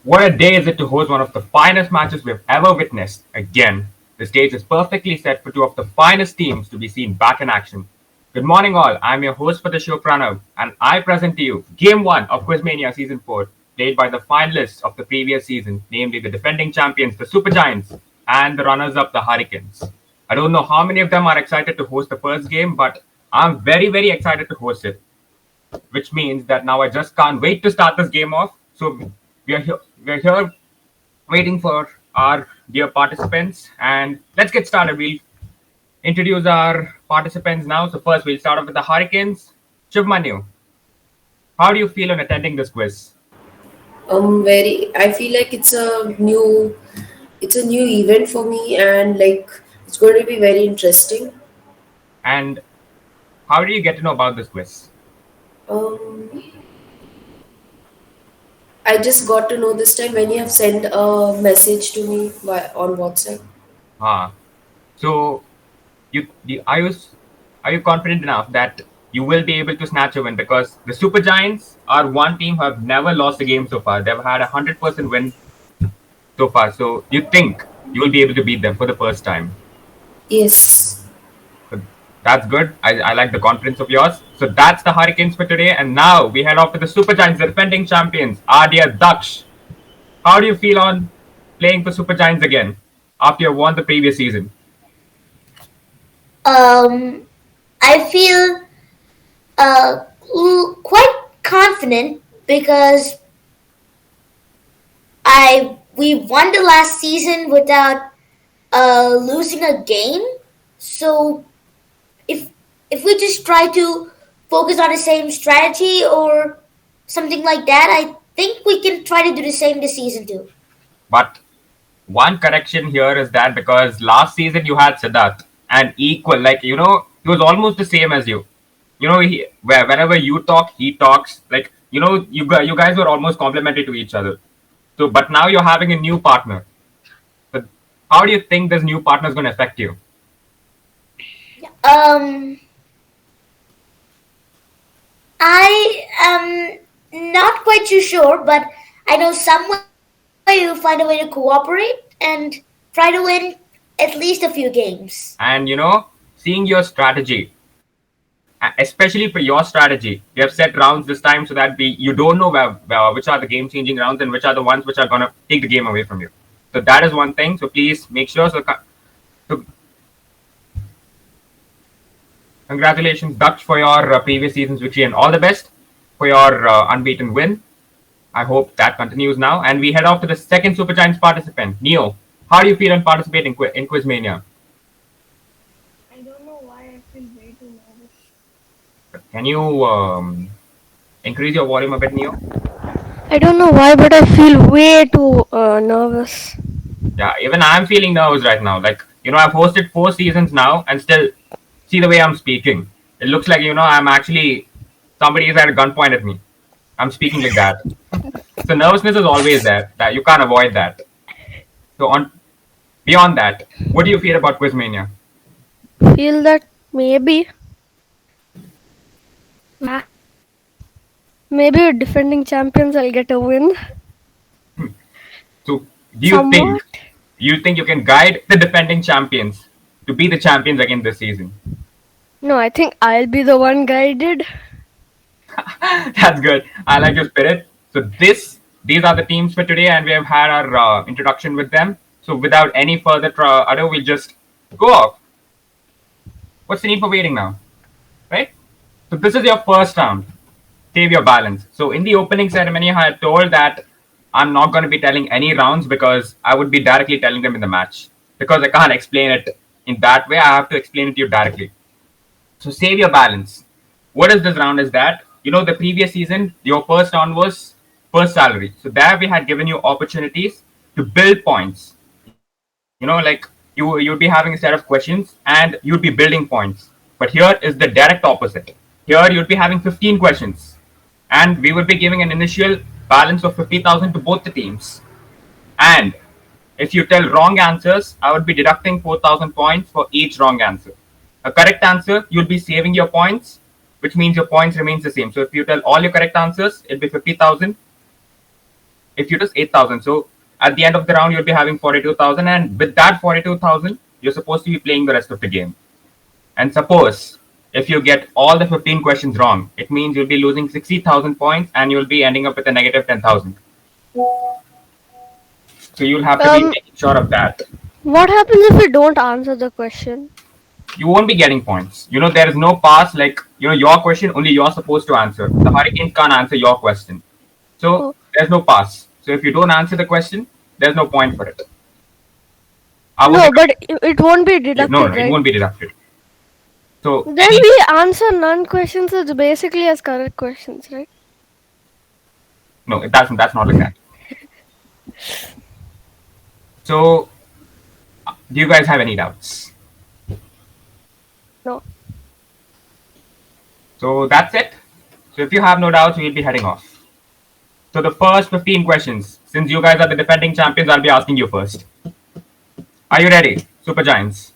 What a day is it to host one of the finest matches we've ever witnessed. Again, the stage is perfectly set for two of the finest teams to be seen back in action. Good morning, all. I'm your host for the show, Pranav, and I present to you Game 1 of QuizMania Season 4, played by the finalists of the previous season, namely the defending champions, the SuperGiants, and the runners-up, the Hurricanes. I don't know how many of them are excited to host the first game, but I'm very, very excited to host it, which means that now I just can't wait to start this game off. So we are here waiting for our dear participants, and let's get started. We'll introduce our participants now. So first, we'll start off with the Hurricanes. QuizMania, how do you feel on attending this quiz? Very. I feel like it's a new event for me, and like it's going to be very interesting. And how do you get to know about this quiz? Um, I just got to know this time when you have sent a message to me on WhatsApp. Ah, so are you confident enough that you will be able to snatch a win? Because the Supergiants are one team who have never lost a game so far. They've had 100% win so far. So you think you will be able to beat them for the first time? Yes. So that's good. I like the confidence of yours. So that's the Hurricanes for today. And now we head off to the Supergiants, the defending champions, our dear Daksh. How do you feel on playing for Supergiants again after you won the previous season? Um, I feel quite confident because we won the last season without losing a game. So if we just try to focus on the same strategy or something like that, I think we can try to do the same this season too. But one correction here is that because last season you had Siddharth and equal, like, he was almost the same as you. Whenever you talk, he talks. Like, you guys were almost complementary to each other. So, but now you're having a new partner. So how do you think this new partner is going to affect you? Um, I am not quite too sure, but I know some way you'll find a way to cooperate and try to win at least a few games. And seeing your strategy, especially for your strategy, you have set rounds this time so that you don't know which are the game changing rounds and which are the ones which are going to take the game away from you. So that is one thing. So please make sure. So congratulations, Dutch, for your previous season's victory, and all the best for your unbeaten win. I hope that continues now. And we head off to the second Super Giants participant, Neo. How do you feel on participating in QuizMania? I don't know why I feel way too nervous. Can you increase your volume a bit, Neo? I don't know why, but I feel way too nervous. Yeah, even I'm feeling nervous right now. Like, I've hosted 4 seasons now and still see the way I'm speaking. It looks like, I'm actually, somebody is at a gunpoint at me. I'm speaking like that. So nervousness is always there. That you can't avoid that. So beyond that, what do you feel about QuizMania? Feel that maybe defending champions will get a win. So do you Somewhat. think you can guide the defending champions to be the champions again this season? No, I think I'll be the one guided. That's good. I like your spirit. So these are the teams for today, and we have had our introduction with them. So without any further ado, we'll just go off. What's the need for waiting now, right? So this is your first round. Save your balance. So in the opening ceremony, I had told that I'm not going to be telling any rounds because I would be directly telling them in the match. Because I can't explain it in that way, I have to explain it to you directly. So save your balance. What is this round is that, the previous season, your first round was first salary. So there we had given you opportunities to build points. Like you'd be having a set of questions and you'd be building points. But here is the direct opposite. Here you'd be having 15 questions and we would be giving an initial balance of 50,000 to both the teams. And if you tell wrong answers, I would be deducting 4,000 points for each wrong answer. A correct answer, you'll be saving your points, which means your points remains the same. So if you tell all your correct answers, it'll be 50,000. if you just 8,000. So at the end of the round, you'll be having 42,000, and with that 42,000, you're supposed to be playing the rest of the game. And suppose if you get all the 15 questions wrong, it means you'll be losing 60,000 points and you'll be ending up with a negative 10,000. So you'll have to be making sure of that. What happens if we don't answer the question? You won't be getting points. There is no pass, like, your question, only you're supposed to answer. The Hurricanes can't answer your question. So there's no pass. So if you don't answer the question, there's no point for it. No, but it won't be deducted, No, right? it won't be deducted. So Then we answer none questions. It's basically as correct questions, right? no, that's not like that. So, do you guys have any doubts? No. So that's it. So if you have no doubts, we'll be heading off. So the first 15 questions, since you guys are the defending champions, I'll be asking you first. Are you ready, Super Giants?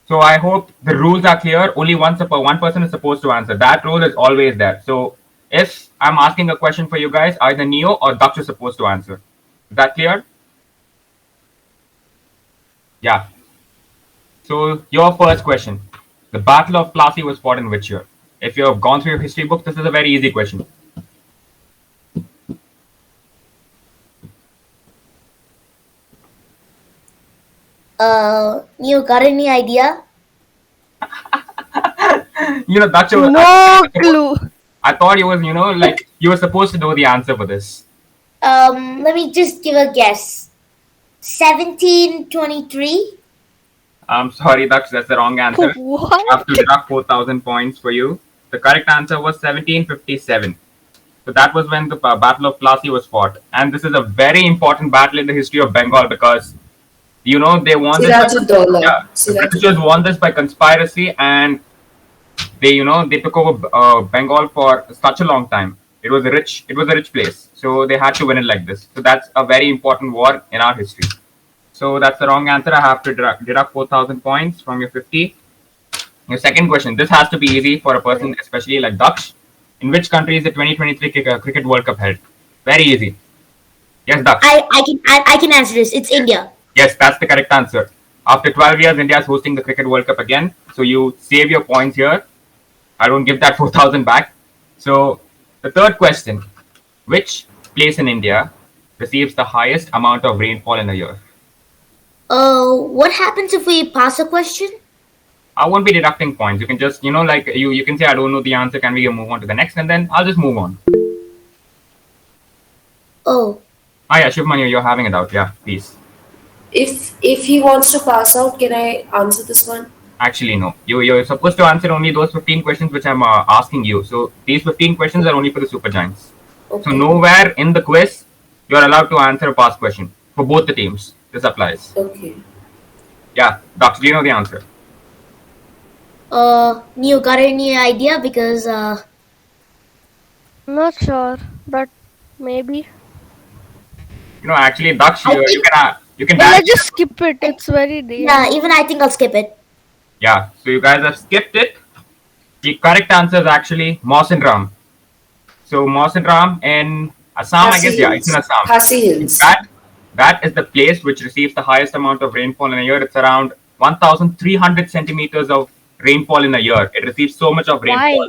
So I hope the rules are clear. Only one person is supposed to answer. That rule is always there. So if I'm asking a question for you guys, either Neo or Daksh is supposed to answer. Is that clear? Yeah. So your first question. The Battle of Plassey was fought in which year? If you have gone through your history book, this is a very easy question. You got any idea? Daksh, No clue. I thought you was, like you were supposed to know the answer for this. Let me just give a guess. 1723? I'm sorry, Daksh, that's the wrong answer. I What? have to deduct 4,000 points for you. The correct answer was 1757. So that was when the Battle of Plassey was fought. And this is a very important battle in the history of Bengal because, they won this. Sirajuddaula. The Britishers won this by conspiracy, and they took over Bengal for such a long time. It was a rich place. So they had to win it like this. So that's a very important war in our history. So that's the wrong answer. I have to deduct 4,000 points from your 50. Your second question. This has to be easy for a person, especially like Daksh. In which country is the 2023 Cricket World Cup held? Very easy. Yes, Daksh. I can answer this. It's India. Yes, that's the correct answer. After 12 years, India is hosting the Cricket World Cup again. So you save your points here. I don't give that 4,000 back. So the third question. Which place in India receives the highest amount of rainfall in a year? What happens if we pass a question? I won't be deducting points. You can just, you can say, I don't know the answer. Can we move on to the next? And then I'll just move on. Oh. Ah, yeah, Shivmanya, you're having it out. Yeah, please. If he wants to pass out, can I answer this one? Actually, no. You're supposed to answer only those 15 questions which I'm asking you. So these 15 questions are only for the Super Giants. Okay. So nowhere in the quiz you're allowed to answer a past question for both the teams. This applies. Okay. Yeah, Daksh, do you know the answer? Neo, got any idea? Because I'm not sure, but maybe. Actually, Daksh, you can. But let's just skip it. It's very deep. yeah, even I think I'll skip it. Yeah, so you guys have skipped it. The correct answer is actually Mawsynram. So Mawsynram in Assam, I guess. Yeah, it's in Assam. Khasi Hills. That is the place which receives the highest amount of rainfall in a year. It's around 1,300 centimeters of rainfall in a year. It receives so much of rainfall. Why?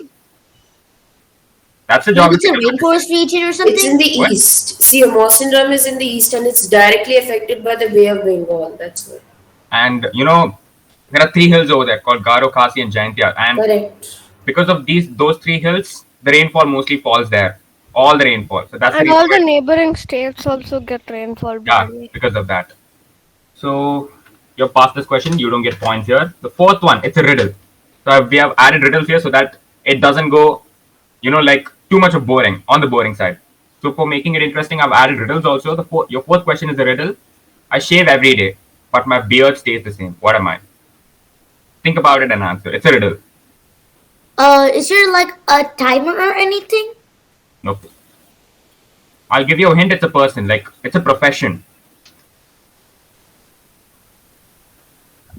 That's a It's geography. a rainforest region or something? It's in the What? east. See, Mawsynram is in the east and it's directly affected by the Bay of Bengal. That's why. And there are 3 hills over there called Garo, Khasi, and Jaintia. And Correct. because of those 3 hills, the rainfall mostly falls there. All the rainfall. So that's And the all reason the neighboring states also get rainfall. yeah, by the way. because of that. So you've passed this question. You don't get points here. The fourth one, it's a riddle. So we have added riddles here so that it doesn't go, like too much of boring on the boring side. So for making it interesting, I've added riddles also. Your fourth question is a riddle. I shave every day, but my beard stays the same. What am I? Think about it and answer. It's a riddle. Is there like a timer or anything? Nope. I'll give you a hint. It's a person. Like it's a profession.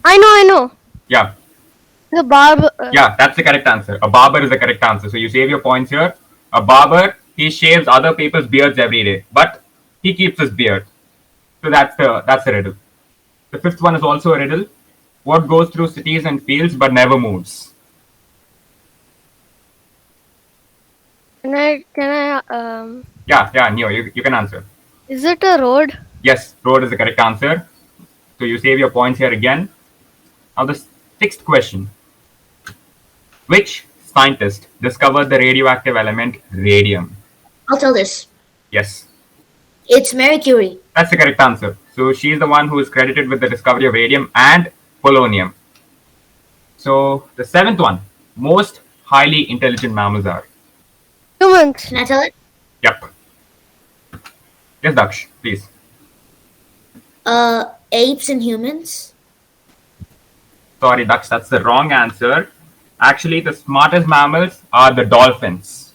I know. Yeah. The barber. Yeah, that's the correct answer. A barber is the correct answer. So you save your points here. A barber he shaves other people's beards every day, but he keeps his beard. So that's the riddle. The fifth one is also a riddle. What goes through cities and fields but never moves? Can I Neo, you can answer. is it a road? Yes, road is the correct answer. So you save your points here again. Now the sixth question. Which scientist discovered the radioactive element radium? I'll tell this. Yes, It's Mary Curie. that's the correct answer. So she's the one who is credited with the discovery of radium and polonium. So the seventh one. Most highly intelligent mammals are. Humans. Can I tell it? Yep. Yes, Daksh, please. Apes and humans. Sorry, Daksh, that's the wrong answer. Actually, the smartest mammals are the dolphins.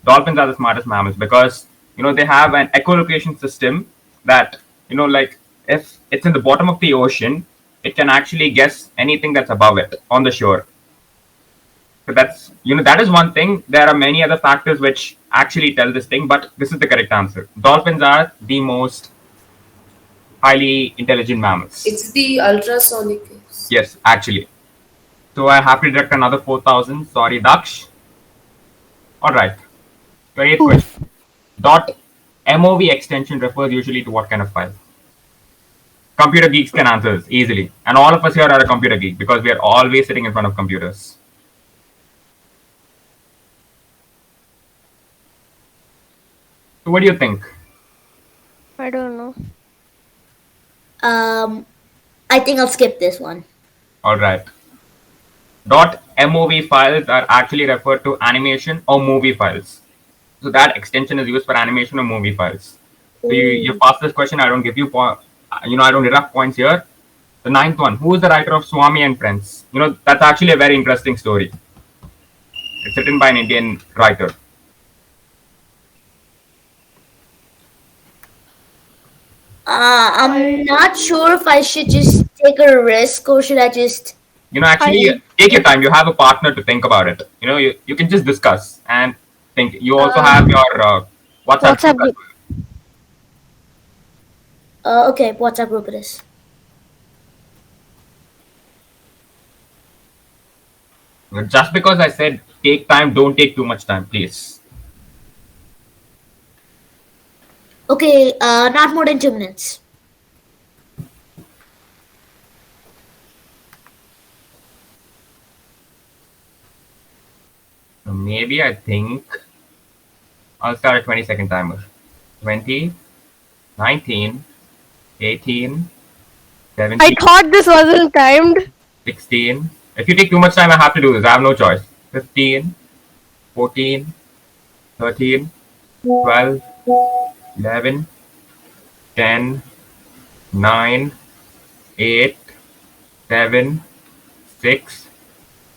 Dolphins are the smartest mammals because they have an echolocation system that like if it's in the bottom of the ocean, it can actually guess anything that's above it on the shore. So that's that is one thing. There are many other factors which actually tell this thing, but this is the correct answer. Dolphins are the most highly intelligent mammals. It's the ultrasonic waves. Yes, actually. So I have to deduct another 4,000. Sorry, Daksh. All right. 28th question. .mov extension refers usually to what kind of file? Computer geeks can answer this easily. And all of us here are a computer geek because we are always sitting in front of computers. So what do you think? I don't know. I think I'll skip this one. All right. .mov files are actually referred to animation or movie files. So that extension is used for animation or movie files. So you pass this question. I don't give you I don't deduct points here. The ninth one. Who is the writer of Swami and Friends? That's actually a very interesting story. It's written by an Indian writer. I'm not sure if I should just take a risk or should I just. Actually take your time. You have a partner to think about it. You can just discuss and think. You also have your WhatsApp group. Okay, WhatsApp group it is. Just because I said take time, don't take too much time, please. Okay, not more than 2 minutes. So maybe I think I'll start a 20-second timer. 20, 19, 18, 17. I thought this wasn't timed. 16. If you take too much time, I have to do this. I have no choice. 15, 14, 13, 12, 11, 10, 9, 8, 7, 6,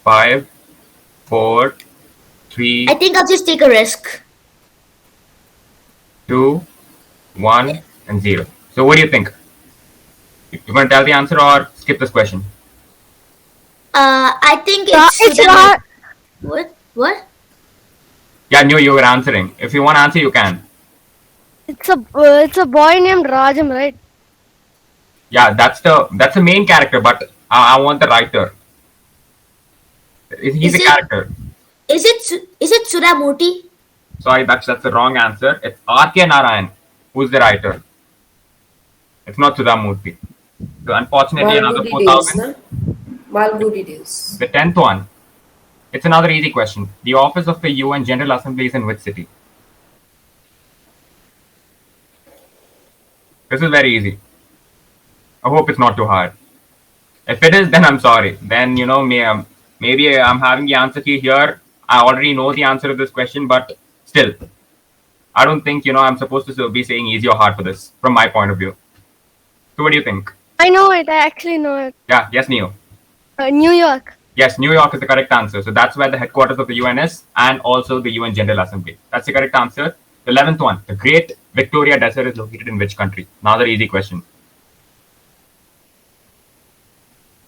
5, 4, 3, I think I'll just take a risk. 2, 1, and 0. So what do you think? You want to tell the answer or skip this question? I think it's not. What? Yeah, I knew you were answering. If you want to answer, you can. It's a boy named Rajam, right? Yeah, that's the main character, but I want the writer. He's a character. Is it Sudamurti? Sorry, that's the wrong answer. It's R.K. Narayan, who's the writer. It's not Sudhamurti. So unfortunately, another 4,000. Malgudi days. The 10th one. It's another easy question. The office of the UN General Assembly is in which city? This is very easy. I hope it's not too hard. If it is, then I'm sorry. Then, maybe I'm having the answer key here. I already know the answer to this question, but still, I don't think, I'm supposed to be saying easy or hard for this, from my point of view. So what do you think? I know it. I actually know it. Yeah, yes, Neo. New York. Yes, New York is the correct answer. So that's where the headquarters of the UN is, and also the UN General Assembly. That's the correct answer. The 11th one. The Great Victoria Desert is located in which country? Another easy question.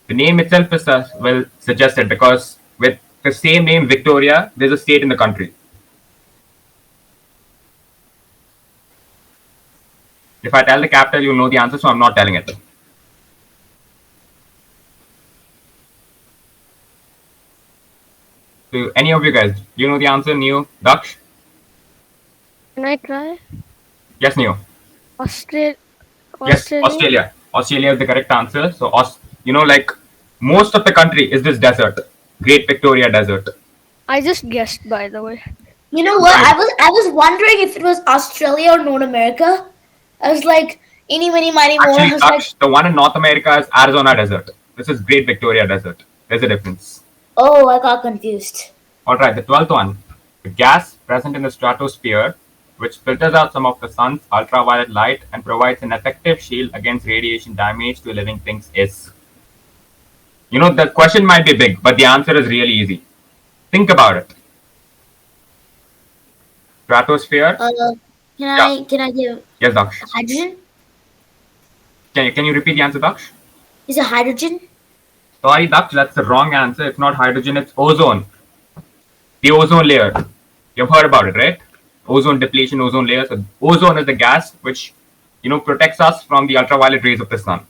The name itself is well suggested because with the same name Victoria, there's a state in the country. If I tell the capital, you'll know the answer, so I'm not telling it. So any of you guys, you know the answer? Neo, Daksh? Can I try? Yes, Neo. Australia. Yes, Australia. Australia is the correct answer. So, like most of the country is this desert, Great Victoria Desert. I just guessed, by the way. You know what? I was wondering if it was Australia or North America. I was like, any, mini, miny, more. Actually, I was like, Daksh, the one in North America is Arizona Desert. This is Great Victoria Desert. There's a difference. oh, I got confused. All right, the 12th one. The gas present in the stratosphere, which filters out some of the sun's ultraviolet light and provides an effective shield against radiation damage to living things, is. The question might be big, but the answer is really easy. Think about it. Stratosphere. Can I give Yes, Daksh. hydrogen? Can you repeat the answer, Daksh? Is it hydrogen? Sorry, Daksh, that's the wrong answer. It's not hydrogen, it's ozone. The ozone layer. You've heard about it, right? Ozone depletion, ozone layer. So ozone is the gas which, protects us from the ultraviolet rays of the sun.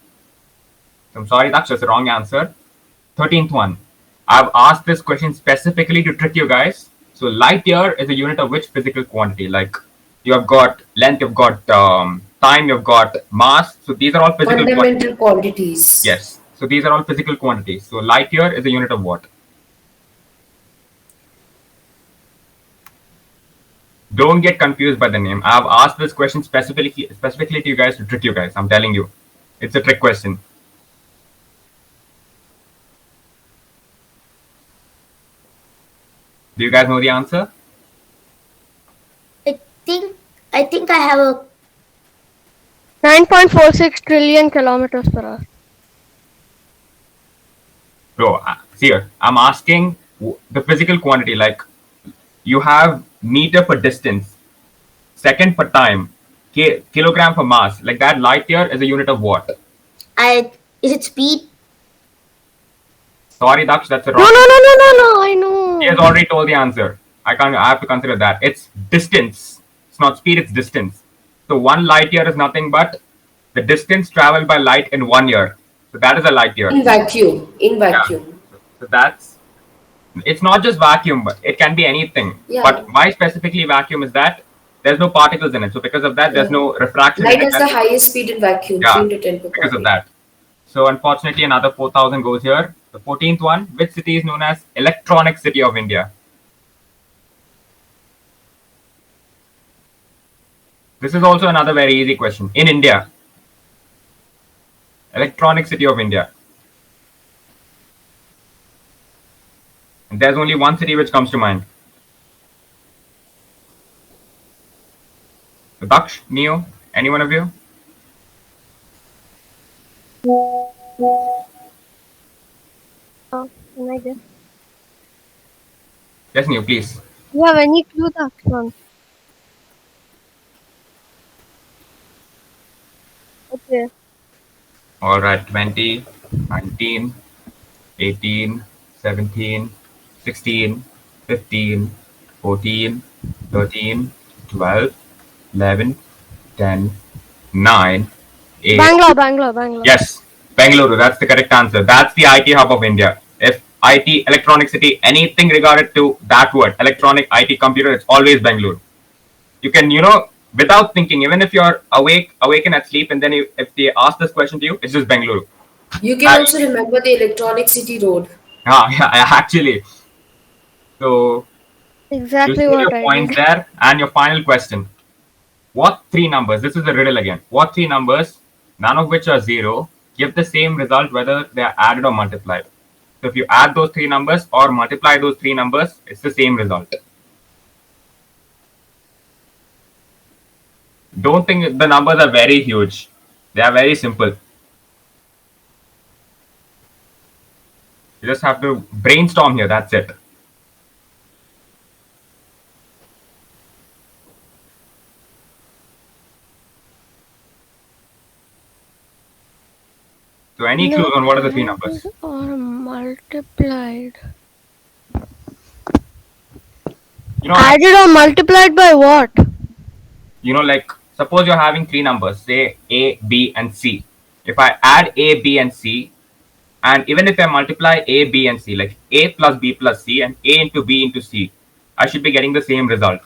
So I'm sorry, Daksh, that's the wrong answer. 13th one. I've asked this question specifically to trick you guys. So light year is a unit of which physical quantity? Like you have got length, you've got time, you've got mass. So these are all physical Fundamental quantities. Yes. So these are all physical quantities. So light year is a unit of what? Don't get confused by the name. I've asked this question specifically to you guys to trick you guys. I'm telling you. It's a trick question. Do you guys know the answer? I think I have a 9.46 trillion kilometers per hour. Bro, see here. I'm asking the physical quantity. Like you have meter for distance, second for time, kilogram for mass. Like that light year is a unit of what? is it speed? Sorry, Daksh, that's a No, wrong. no. I know. He has already told the answer. I have to consider that. It's distance. It's not speed, it's distance. So 1 light year is nothing but the distance traveled by light in 1 year. So that is a light year. In vacuum. Yeah. So that's, it's not just vacuum, but it can be anything. Yeah. But why specifically vacuum is that there's no particles in it. So because of that, there's no refraction. Light has the highest speed in vacuum, Yeah, 3 to 10 per because of copy. that. So unfortunately, another 4,000 goes here. The 14th one, which city is known as Electronic City of India? This is also another very easy question. In India, Electronic City of India. And there's only one city which comes to mind. So Daksh, Neo, any one of you? Can I guess? Yes, Neo, please. Do you have any clue, Dakshan? Okay. All right, 20, 19, 18, 17, 16, 15, 14, 13, 12, 11, 10, 9, 8. Bangalore. Yes, Bengaluru. That's the correct answer. That's the IT hub of India. If IT, electronic city, anything regarded to that word, electronic IT computer, it's always Bengaluru. You can, without thinking, even if you're awaken at sleep, and then if they ask this question to you, it's just Bengaluru. You can also remember the Electronic City Road. Yeah, actually. So Exactly you see what your I points did. there, and your final question. What 3 numbers? This is a riddle again. What 3 numbers, none of which are 0, give the same result whether they are added or multiplied? So if you add those 3 numbers or multiply those 3 numbers, it's the same result. Don't think the numbers are very huge. They are very simple. You just have to brainstorm here. That's it. So any clues on what are the 3 numbers? Or multiplied. You know, Added or multiplied by what? like suppose you're having three numbers, say A, B, and C. If I add A, B, and C, and even if I multiply A, B, and C, like A plus B plus C and A into B into C, I should be getting the same result.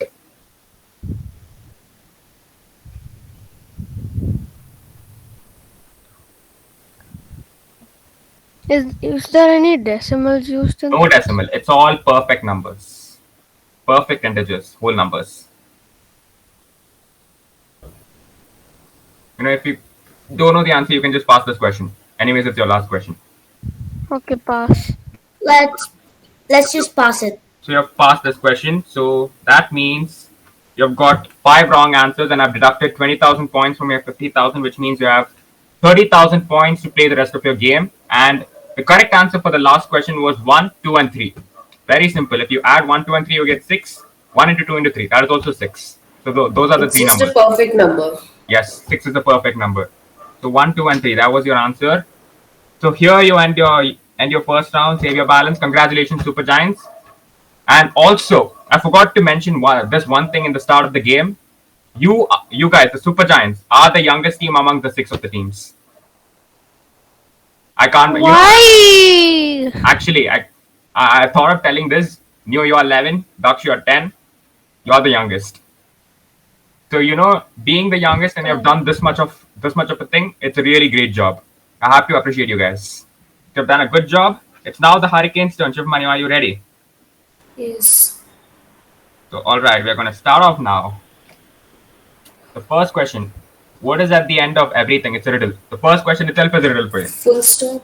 Is there any decimals used in No this? decimal. It's all perfect numbers. Perfect integers, whole numbers. If you don't know the answer, you can just pass this question. Anyways, it's your last question. Okay, pass. Let's just pass it. So you have passed this question. So that means you've got 5 wrong answers, and I've deducted 20,000 points from your 50,000, which means you have 30,000 points to play the rest of your game. And the correct answer for the last question was 1, 2, and 3. Very simple. If you add 1, 2, and 3, you get 6. 1 into 2 into 3. That is also 6. So those are the It's three just numbers. a perfect number. Yes, 6 is the perfect number. So 1, 2, and 3. That was your answer. So here you end your first round. Save your balance. Congratulations, SuperGiants. And also, I forgot to mention this one thing in the start of the game. You guys, the SuperGiants, are the youngest team among the 6 of the teams. I can't. Why? Actually, I thought of telling this. Neo, you are 11. Daksh, you are 10. You are the youngest. So being the youngest and you have done this much of a thing, it's a really great job. I have to appreciate you guys. You have done a good job. It's now the Hurricanes' turn. SuperMania, are you ready? Yes. So, all right, we're going to start off now. The first question: what is at the end of everything? It's a riddle. The first question itself is a riddle for you. Full stop.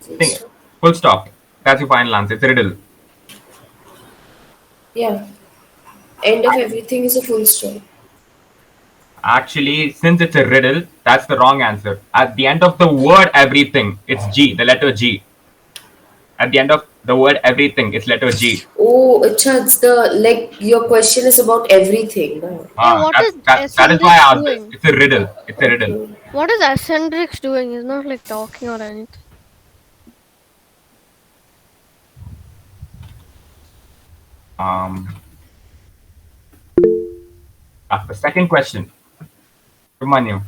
Full Think, stop. full stop. That's your final answer. It's a riddle. Yeah. End of everything is a full stop. Actually, since it's a riddle, that's the wrong answer. At the end of the word everything, it's G, the letter G. At the end of the word everything, it's letter G. Oh, it's your question is about everything. No? What is that is why I Ascendricks asked this. doing? It's a riddle. It's a riddle. Okay. What is Ascendricks doing? He's not like talking or anything. The second question. Manu,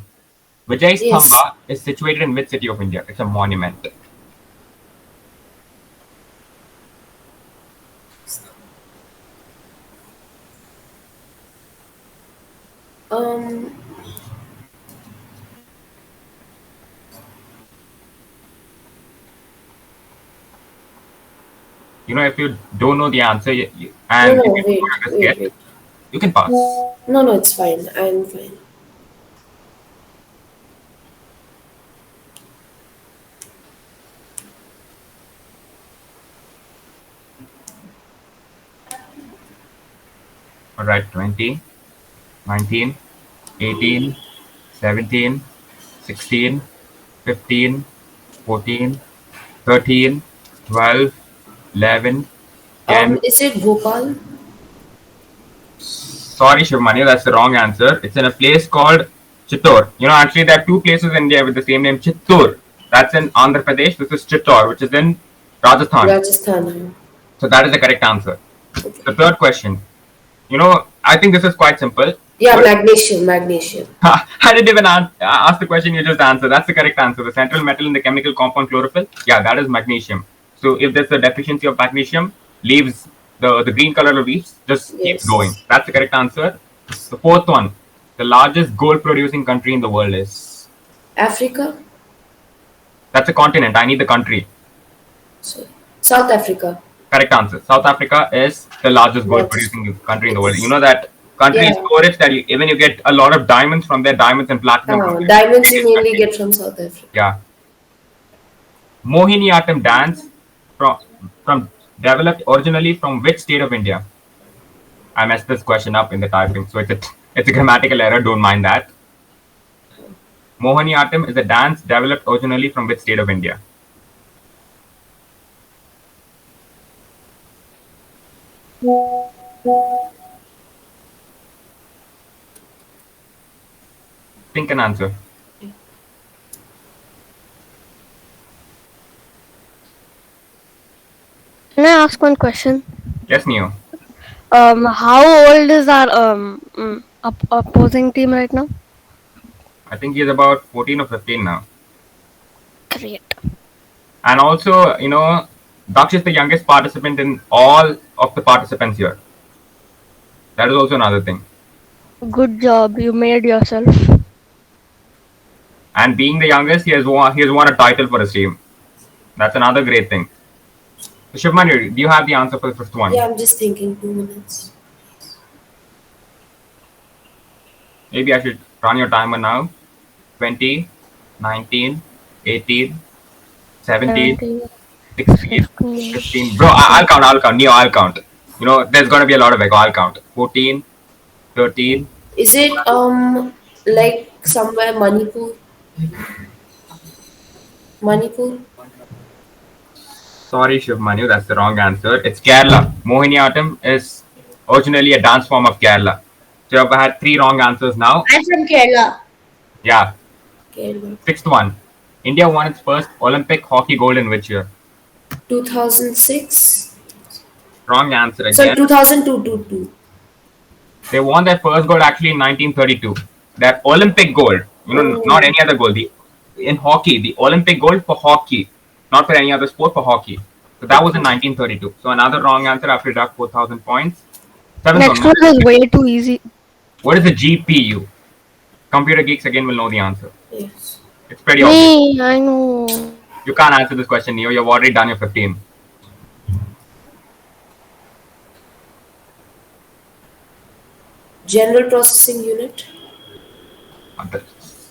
Vijay Yes. Stamba is situated in which city of India? It's a monument. Um. If you don't know the answer No, and no. if you Wait. don't just Wait. get, Wait. you can pass. No, no. It's fine. I'm fine. All right, 20, 19, 18, 17, 16, 15, 14, 13, 12, 11, 10. Is it Bhopal? Sorry, Shivmani, that's the wrong answer. It's in a place called Chittor. Actually, there are two places in India with the same name, Chittor. That's in Andhra Pradesh. This is Chittor, which is in Rajasthan. Rajasthan. So that is the correct answer. Okay. The third question. I think this is quite simple. Yeah, What- magnesium. Magnesium. I didn't even ask the question, you just answered. That's the correct answer. The central metal in the chemical compound chlorophyll, yeah, that is magnesium. So if there's a deficiency of magnesium, leaves the green color of leaves just keeps Yes. going. That's the correct answer. The fourth one, the largest gold producing country in the world is. Africa. That's a continent. I need the country. Sorry. South Africa. Correct answer. South Africa is the largest gold Yes. producing country in the world. You know that country is Yeah. so rich that even you get a lot of diamonds from there, diamonds and platinum. from there. Diamonds you Biggest mainly country. get from South Africa. Yeah. Mohiniyattam dance from developed originally from which state of India? I messed this question up in the typing, so it's a grammatical error. Don't mind that. Mohiniyattam is a dance developed originally from which state of India? Think and answer. Can I ask one question? Yes, Neo. How old is our opposing team right now? I think he's about 14 or 15 now. Great. And also, Daksh is the youngest participant in all of the participants here. That is also another thing. Good job. You made yourself. And being the youngest, he has won a title for his team. That's another great thing. So Shivmani, do you have the answer for the fifth one? Yeah, I'm just thinking 2 minutes. Maybe I should run your timer now. 20, 19, 18, 17, 17, 16, 15. 15. Bro, I'll count. Neo, I'll count. There's gonna be a lot of echo. I'll count. 14, 13. Is it like somewhere Manipur? Manipur? Sorry, Shivmanu, that's the wrong answer. It's Kerala. Mohiniyattam is originally a dance form of Kerala. So I've had three wrong answers now. I'm from Kerala. Yeah. Kerala. Sixth one. India won its first Olympic hockey gold in which year? 2006? Wrong answer So again. 2002. They won their first gold actually in 1932. That Olympic gold, not any other gold. In hockey, the Olympic gold for hockey, not for any other sport, for hockey. So that was in 1932. So another wrong answer after deduct 4,000 points. Seventh Next one. one is way too easy. What is a GPU? Computer geeks again will know the answer. Yes. It's pretty obvious. Me, I know. You can't answer this question, Neo. You've already done your 15. General processing unit?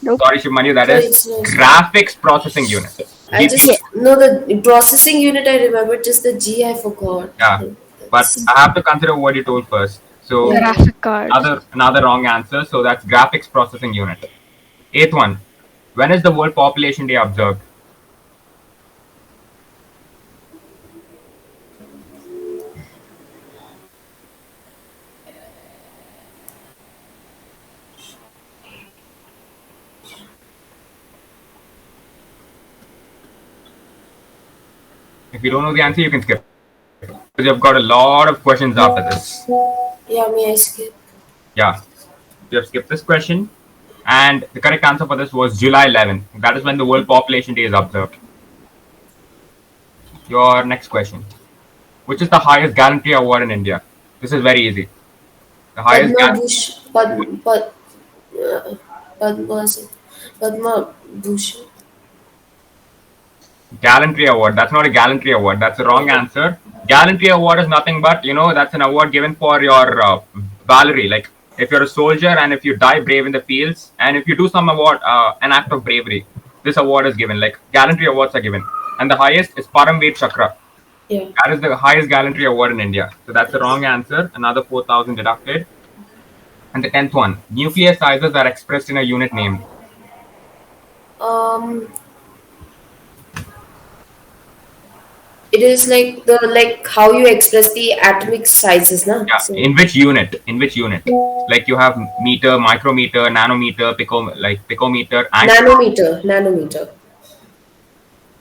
Nope. Sorry, Shivmani, that No, is it's not. graphics processing unit. I GPU. just no the processing unit I remember, just the G I forgot. Yeah. But I have to consider what you told first. So Yeah. Graphic cards. another wrong answer. So that's graphics processing unit. Eighth one. When is the World Population Day observed? If you don't know the answer, you can skip. Because you've got a lot of questions after this. Yeah, may I skip? Yeah. You have skipped this question. And the correct answer for this was July 11. That is when the World Population Day is observed. Your next question. Which is the highest gallantry award in India? This is very easy. The highest Padma Bhushan. Padma Bhushan. gallantry award. That's not a gallantry award. That's the wrong answer. Gallantry award is nothing but, that's an award given for your valor. Like if you're a soldier and if you die brave in the fields and if you do some award, an act of bravery, this award is given. Like gallantry awards are given. And the highest is Paramveer Chakra. Yeah. That is the highest gallantry award in India. So that's the wrong answer. Another 4,000 deducted. And the 10th one. Nuclear sizes are expressed in a unit named. It is like how you express the atomic sizes, na? Yeah. So, In which unit? In which unit? Like you have meter, micrometer, nanometer, picometer, nanometer.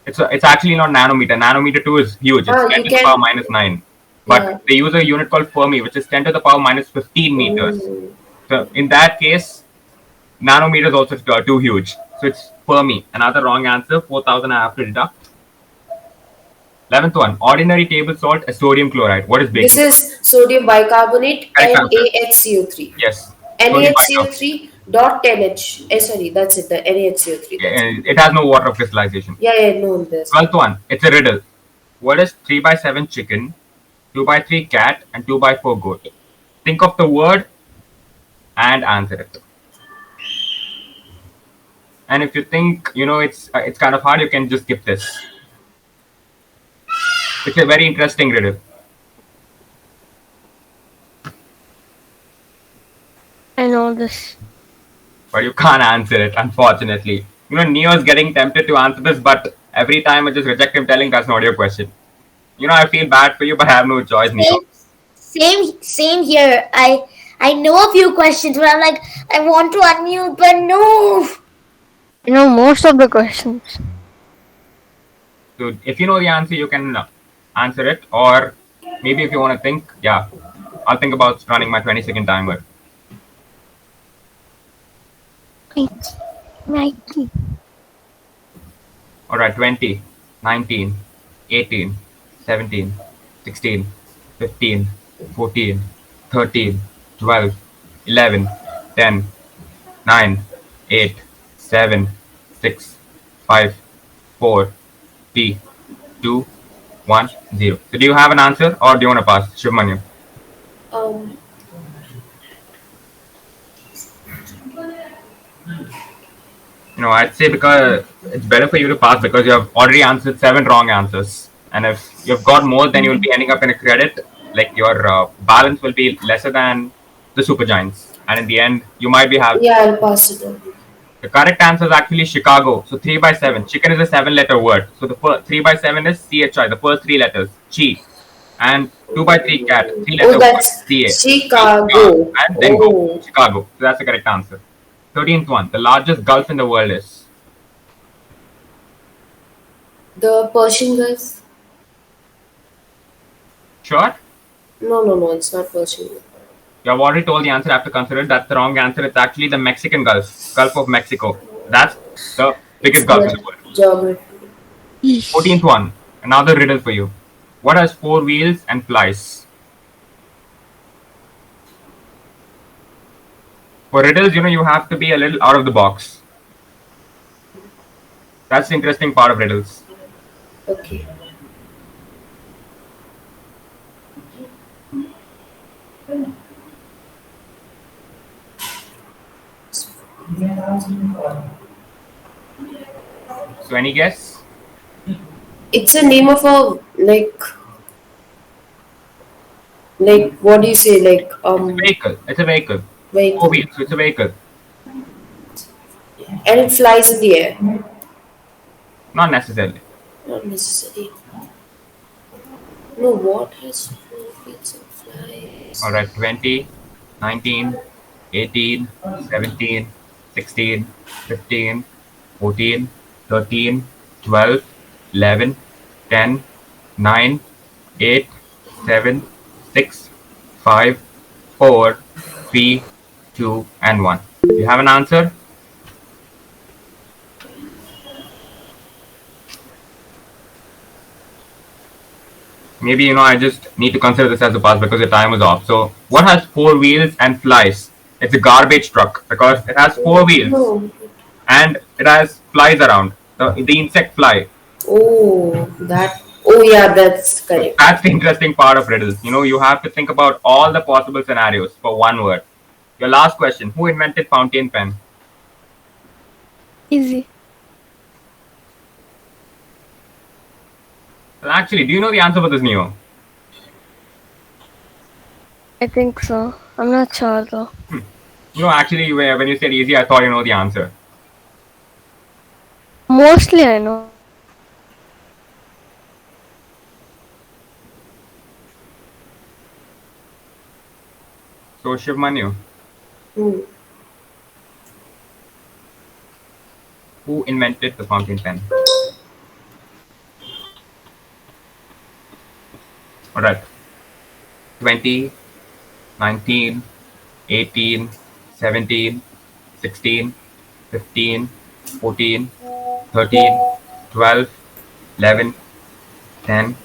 It's actually not nanometer. Nanometer 2 is huge. It's 10 you to the can- power minus 9. But Yeah. they use a unit called Fermi, which is 10 to the power minus 15 meters. So in that case, nanometer is also too huge. So it's Fermi. Another wrong answer. 4,000 I have to deduct. 11th one. Ordinary table salt is sodium chloride. What is baking? This is sodium bicarbonate, Correct answer. NaHCO3. Yes. Sodium bicarbonate. NaHCO3 dot 10H. Sorry, that's it. The NaHCO3. It has no water crystallization. Yeah, no, this. 12th one. It's a riddle. What is 3x7 chicken, 2x3 cat, and 2x4 goat? Think of the word and answer it. And if you think it's kind of hard, you can just skip this. It's a very interesting riddle. I know this. But you can't answer it, unfortunately. Neo is getting tempted to answer this, but every time I just reject him telling that's not your question. I feel bad for you, but I have no choice, Neo. Same here. I know a few questions, but I'm like, I want to unmute, but no. I know most of the questions. So if you know the answer, you can answer it, or maybe if you want to think, yeah. I'll think about running my 20-second timer. 90. All right, 20, 19, 18, 17, 16, 15, 14, 13, 12, 11, 10, 9, 8, 7, 6, 5, 4, 3, 2, 1, 0. So do you have an answer or do you want to pass? Shivmanu. Um, I'd say because it's better for you to pass because you have already answered 7 wrong answers. And if you've got more, then you'll be ending up in a credit. Like your balance will be lesser than the Supergiants. And in the end, you might be having. yeah, I'll pass it on. The correct answer is actually Chicago. So 3 by 7. Chicken is a 7-letter word. So the 3 by 7 is CHI, the first 3 letters. Chi. And 2 by 3 cat, 3-letter Oh, word. that's CA. Chicago. And then go. Oh, Chicago. So that's the correct answer. 13th one. The largest gulf in the world is. the Persian Gulf. Sure? No, it's not Persian Gulf. You have already told the answer. I have to consider it. That's the wrong answer. It's actually the Mexican Gulf. Gulf of Mexico. That's the biggest gulf in the world. Geography. 14th one. Another riddle for you. What has 4 wheels and flies? For riddles, you have to be a little out of the box. That's the interesting part of riddles. Okay. So any guess? It's a name of a like what do you say? Like It's a vehicle. It's a vehicle. 4 vehicle, wheels. So it's a vehicle. and it flies in the air. Not necessarily. Not necessary. No, what has 4 feet and flies? Alright, 20, 19, 18, 17, 16, 15, 14, 13, 12, 11, 10, 9, 8, 7, 6, 5, 4, 3, 2, and 1. Do you have an answer? Maybe I just need to consider this as a pass because the time is off. So, what has 4 wheels and flies? It's a garbage truck because it has 4 wheels No. and it has flies around. The insect fly. Oh, that. Oh, yeah, that's correct. That's the interesting part of riddles. You have to think about all the possible scenarios for one word. Your last question: who invented fountain pen? Easy. Well, actually, do you know the answer for this, Neo? I think so. I'm not sure though. Actually, when you said easy, I thought you know the answer. Mostly I know. So, Shivmanu, Hmm. who invented the fountain pen? Alright. 20, 19, 18, 17, 16, 15, 14, 13, 12, 11, 10,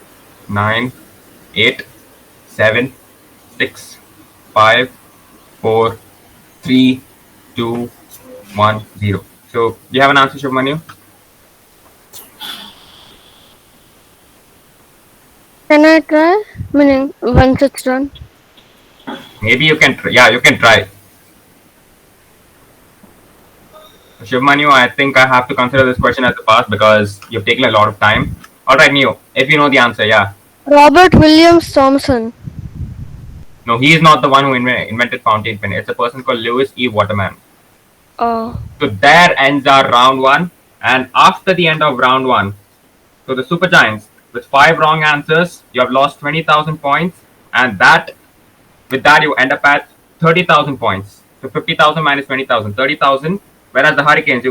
9, 8, 7, 6, 5, 4, 3, 2, 1, 0. So, do you have an answer, Shubmanu? Can I try? Meaning once it's done. Maybe you can. Yeah, you can try. Shivmanu, I think I have to consider this question as a pass because you've taken a lot of time. Alright, Neo, if you know the answer, yeah. Robert Williams Thomson. No, he is not the one who invented fountain pen. It's a person called Lewis E. Waterman. Oh. So there ends our round 1. And after the end of round 1, so the Supergiants, with 5 wrong answers, you have lost 20,000 points. And with that, you end up at 30,000 points. So 50,000 minus 20,000, 30,000. Whereas the Hurricanes,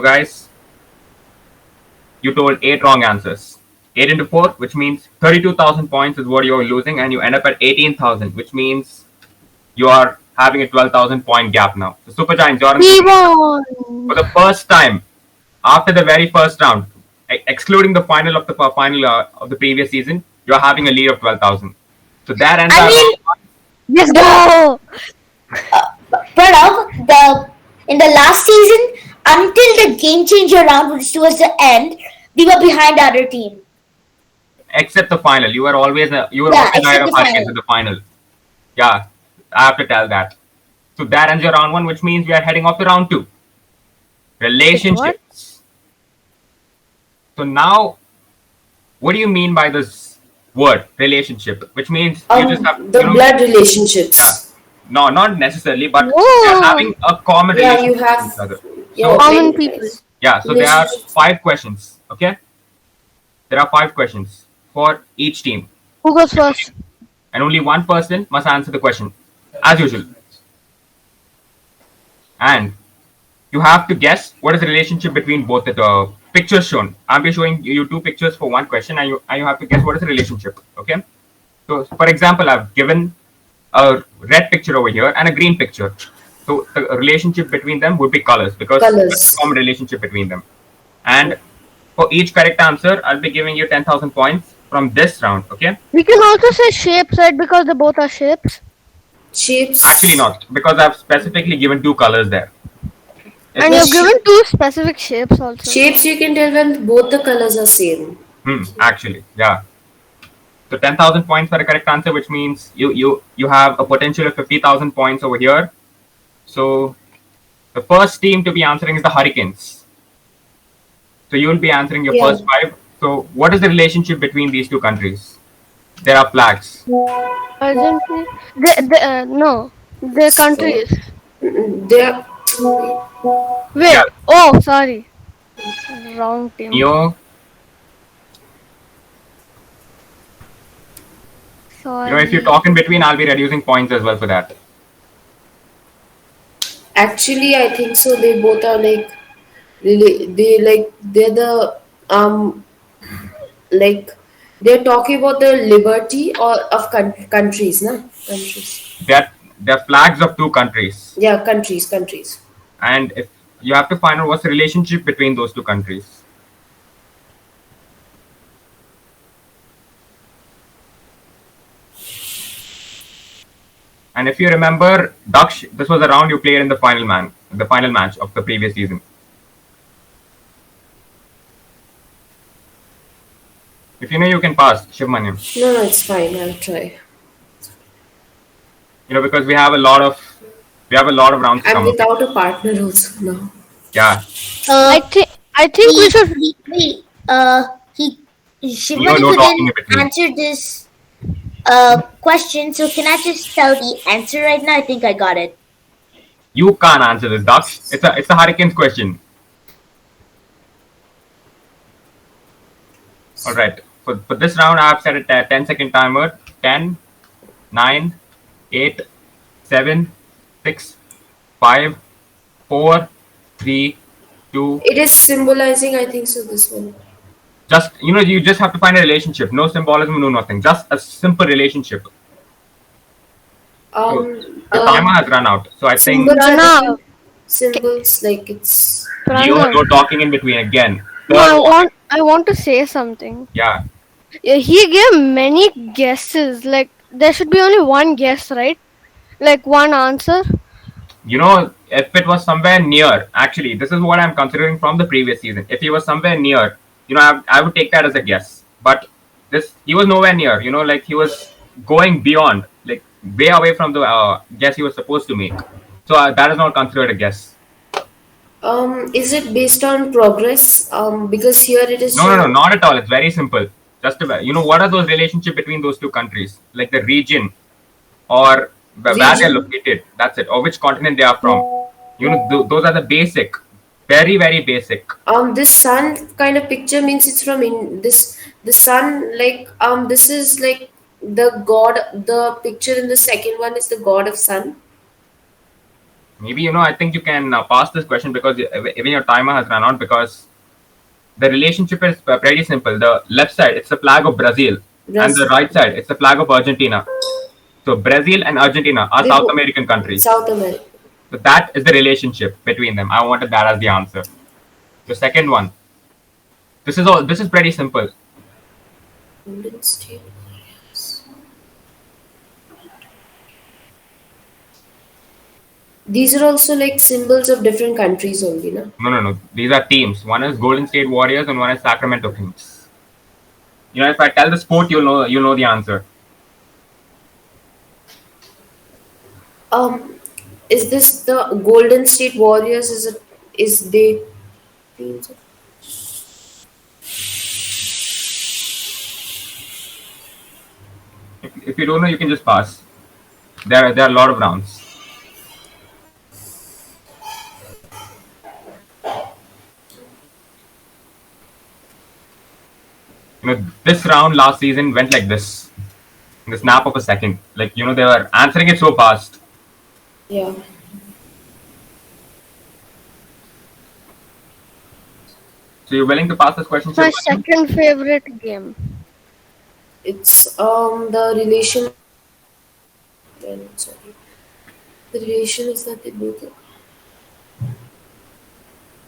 you told 8 wrong answers. 8 into 4, which means 32,000 points is what you're losing, and you end up at 18,000, which means you are having a 12,000 point gap now. So SuperGiants, you're We in won. for the first time after the very first round, excluding the final of the of the previous season, you're having a lead of 12,000. So that ends I our mean, Let's go. Pranav, in the last season, until the game changer round, which was the end, we were behind the other team. except the final. You were always Yeah, ahead except of the Hurricanes final. in the final. Yeah, I have to tell that. So that ends your round one, which means we are heading off to round two. Relationships. So now, what do you mean by this word relationship? Which means you just have The blood relationships. yeah. No, not necessarily, but Whoa. they're having a common Yeah, relationship you have. with each other. Yeah, So Common like, people. yeah, so there are relationships. 5 questions. Okay, there are 5 questions for each team, Who goes first? and only one person must answer the question, as usual. And you have to guess what is the relationship between both the pictures shown. I'll be showing you 2 pictures for one question, and you have to guess what is the relationship. Okay. So, for example, I've given a red picture over here and a green picture. So the relationship between them would be colors because Colours. there's a common relationship between them. And for each correct answer, I'll be giving you 10,000 points from this round. Okay. We can also say shapes, right? Because they both are shapes. Shapes. Actually, not because I've specifically given 2 colors there. And you've given 2 specific shapes also. Shapes you can tell when both the colors are same. Actually, yeah. So 10,000 points for a correct answer, which means you have a potential of 50,000 points over here. So the first team to be answering is the Hurricanes. So you will be answering your Yeah. first 5. So what is the relationship between these 2 countries? There are flags. Argentina. No, they're countries. They are. Wait. Yeah. Oh, sorry. Wrong team. Sorry. If you talk in between, I'll be reducing points as well for that. Actually, I think so. They both are like really. They're the like they're talking about the liberty or of countries, na countries. They're flags of 2 countries, Yeah, countries. and if you have to find out what's the relationship between those 2 countries. And if you remember, Daksh, this was a round you played in the final match of the previous season. If you know, you can pass, Shivmanyam. No, it's fine. I'll try. Because we have a lot of rounds to I'm come up. without a partner also now. Yeah, I think we should. Wait, he no Shivani talking in couldn't between. answer this question, so can I just tell the answer right now? I think I got it. You can't answer this, Daksh. It's a Hurricanes question. All right. For this round, I have set a 10-second timer. 10, 9, 8, 7, 6, 5, 4, 3, 2. It is symbolizing, I think so. This one. Just you just have to find a relationship. No symbolism, no nothing. Just a simple relationship. The timer has run out, so I think Symbols, are Pranav. different. Symbols like it's. you Pranav, no talking in between again. no, I want to say something. Yeah. He gave many guesses. Like there should be only one guess, right? Like one answer. If it was somewhere near, actually, this is what I'm considering from the previous season. If he was somewhere near, I would take that as a guess. But he was nowhere near. Like he was going beyond, like way away from the guess he was supposed to make. So that is not considered a guess. Is it based on progress? Because here it is. No, not at all. It's very simple. Just about, what are those relationship between those 2 countries? Like the region, or where they're located. That's it. Or which continent they are from. Those are the basic, very very basic. This sun kind of picture means it's from the sun, like this is like the god. The picture in the second one is the god of sun. Maybe I think you can pass this question because even your timer has run out, because the relationship is pretty simple. The left side, it's the flag of Brazil, and the right side, it's the flag of Argentina. So Brazil and Argentina are They South bo- American countries. South America. So that is the relationship between them. I wanted that as the answer. The second one. This is pretty simple. Golden State Warriors. These are also like symbols of different countries only, no? No. These are teams. One is Golden State Warriors and one is Sacramento Kings. You know, if I tell the sport, you'll know the answer. Is this the Golden State Warriors? Is they teams? If you don't know, you can just pass. There are a lot of rounds. You know, this round last season went like this, in the snap of a second. Like, you know, they were answering it so fast. Yeah. So you're willing to pass this question? My Shiv? second favorite game. It's the relation. Well, sorry. The relation is that they both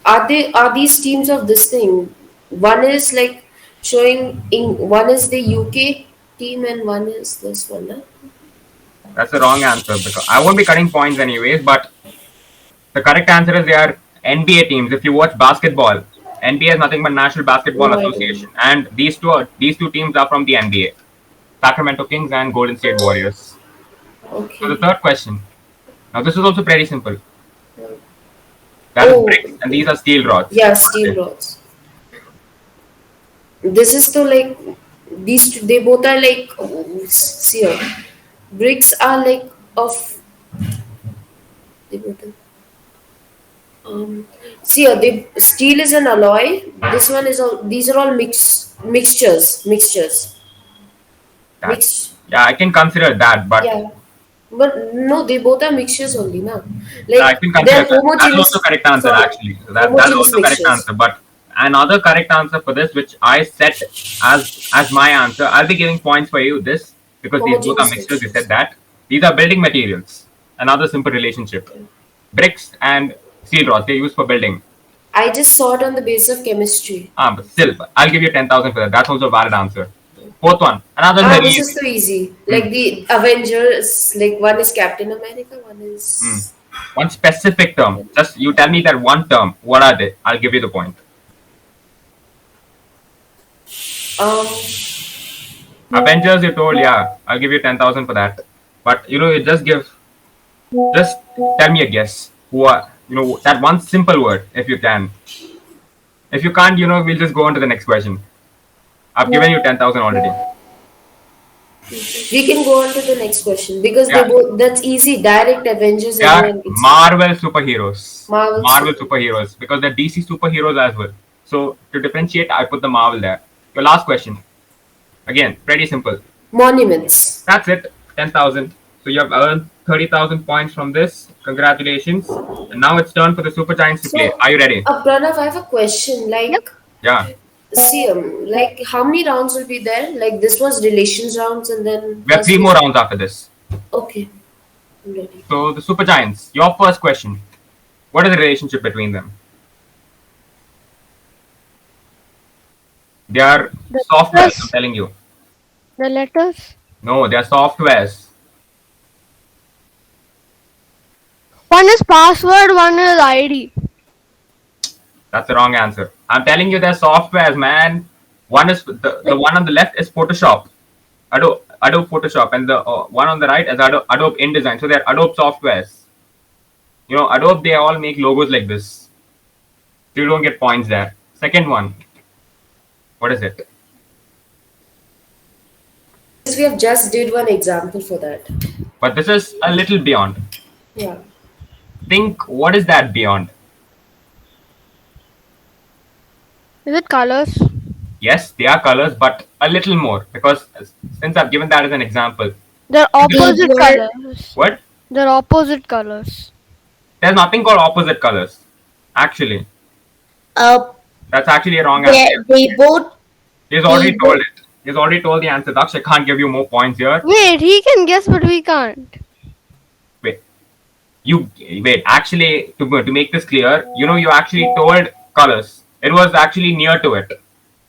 are these teams of this thing. One is like showing in one is the UK team and one is this one. Huh? That's the wrong answer because I won't be cutting points anyways. But the correct answer is they are NBA teams. If you watch basketball, NBA is nothing but National Basketball No, I Association, and these two teams are from the NBA: Sacramento Kings and Golden State Warriors. Okay. So the third question. Now this is also pretty simple. That is Oh. bricks, and these are steel rods. Yeah, steel rods. This is the like these two, they both are like see here. Bricks are like of they both are, see here, they steel is an alloy. This one is all these are all mixtures. That- Mix yeah, I can consider that, but yeah. But no, they both are mixtures only, na. yeah, I Like can they're consider that. That's homogeneous. also correct answer sorry, actually. So that's homogeneous also correct mixtures. answer. But another correct answer for this, which I set as my answer, I'll be giving points for you. This because these both are Homogeneous mixtures. You mixtures. said that these are building materials. Another simple relationship. Bricks and steel rods they're used for building. I just saw it on the basis of chemistry. But still, I'll give you 10,000 for that. That's also a valid answer. Fourth one, another very This is easy. so easy. Like the Avengers, like one is Captain America, one is One specific term. Just you tell me that one term. What are they? I'll give you the point. um Avengers, you told, yeah. I'll give you 10,000 for that. But you know, you just tell me a guess. Who are that one simple word, if you can. If you can't, we'll just go on to the next question. I've given you 10,000 already. we can go on to the next question because Yeah. they both that's easy. Direct Avengers They are everyone gets. Marvel superheroes. Marvel superheroes because they're DC superheroes as well. So to differentiate, I put the Marvel there. Your last question. Again, pretty simple. Monuments. That's it. 10,000. So you have earned 30,000 points from this. Congratulations. And now it's turn for the Super Giants to play. Are you ready? Pranav, I have a question. Like, Yeah. see, like how many rounds will be there? Like this was relations rounds, and then We have 3 more rounds after this. Okay, I'm ready. So the Super Giants, your first question. What is the relationship between them? They are The softwares, letters. I'm telling you. The letters. No, they are softwares. One is password, one is ID. That's the wrong answer. I'm telling you, they're softwares, man. One is the one on the left is Photoshop, Adobe Photoshop, and the one on the right is Adobe InDesign. So they're Adobe softwares. Adobe, they all make logos like this. So you don't get points there. Second one. What is it? We have just did one example for that. But this is a little beyond. Yeah. Think, what is that beyond? Is it colors? Yes, they are colors, but a little more because since I've given that as an example. They're opposite Word. colors. What? They're opposite colors. There's nothing called opposite colors. Actually, Uh, that's actually a wrong answer. they both He's already they told it. He's already told the answer, Daksh. I can't give you more points here. Wait, he can guess, but we can't. Wait, you wait. Actually, to make this clear, you actually told colors. It was actually near to it,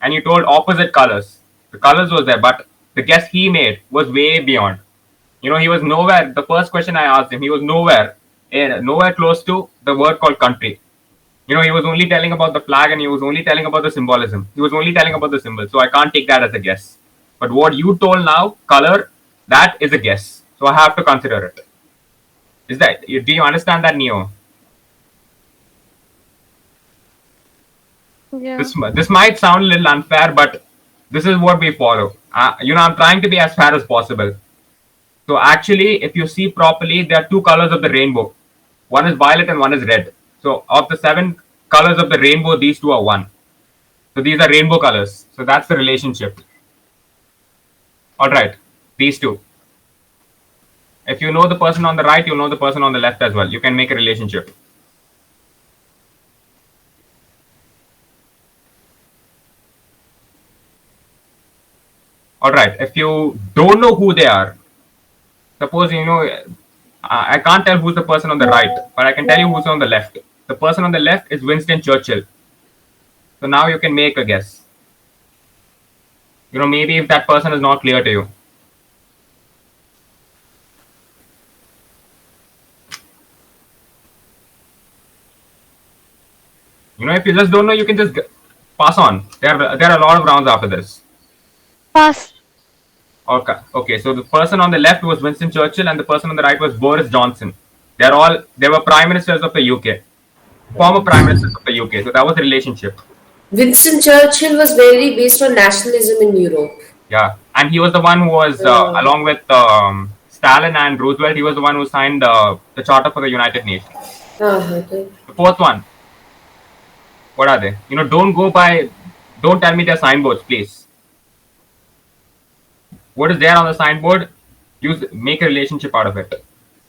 and you told opposite colors. The colors was there, but the guess he made was way beyond. He was nowhere. The first question I asked him, he was nowhere close to the word called country. He was only telling about the flag and he was only telling about the symbolism. He was only telling about the symbol. So I can't take that as a guess. But what you told now, color, that is a guess. So I have to consider it. Do you understand that, Neo? Yeah. This might sound a little unfair, but this is what we follow. I'm trying to be as fair as possible. So actually, if you see properly, there are two colors of the rainbow. One is violet and one is red. So of the 7 colors of the rainbow, these 2 are one. So these are rainbow colors. So that's the relationship. All right, these 2. If you know the person on the right, you'll know the person on the left as well. You can make a relationship. All right, if you don't know who they are, suppose I can't tell who's the person on the right, but I can tell you who's on the left. The person on the left is Winston Churchill. So now you can make a guess. Maybe if that person is not clear to you. If you just don't know, you can just pass on. There are a lot of rounds after this. Pass. Okay. So the person on the left was Winston Churchill, and the person on the right was Boris Johnson. They were prime ministers of the UK, former prime ministers of the UK. So that was the relationship. Winston Churchill was very based on nationalism in Europe. Yeah, and he was the one who was along with Stalin and Roosevelt. He was the one who signed the Charter for the United Nations. Okay. The fourth one. What are they? Don't tell me they're signboards, please. What is there on the signboard? Make a relationship out of it.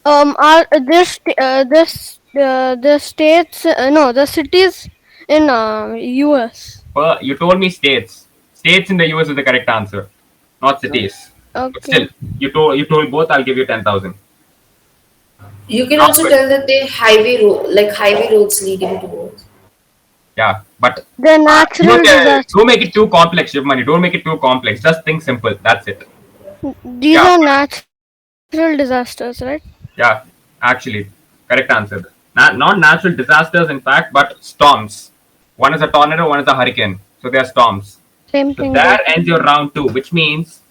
Are the states? No, the cities in US. You told me states. States in the US is the correct answer, not cities. Okay. But still, you told both. I'll give you 10,000. You can also tell that they highway roads leading towards. Yeah, but the natural disasters. don't make it too complex, Shivmani. Don't make it too complex. Just think simple. That's it. These are natural disasters, right? Yeah, actually, correct answer. Not natural disasters, in fact, but storms. One is a tornado, one is a hurricane. So they are storms. Same So thing. there ends your round 2, which means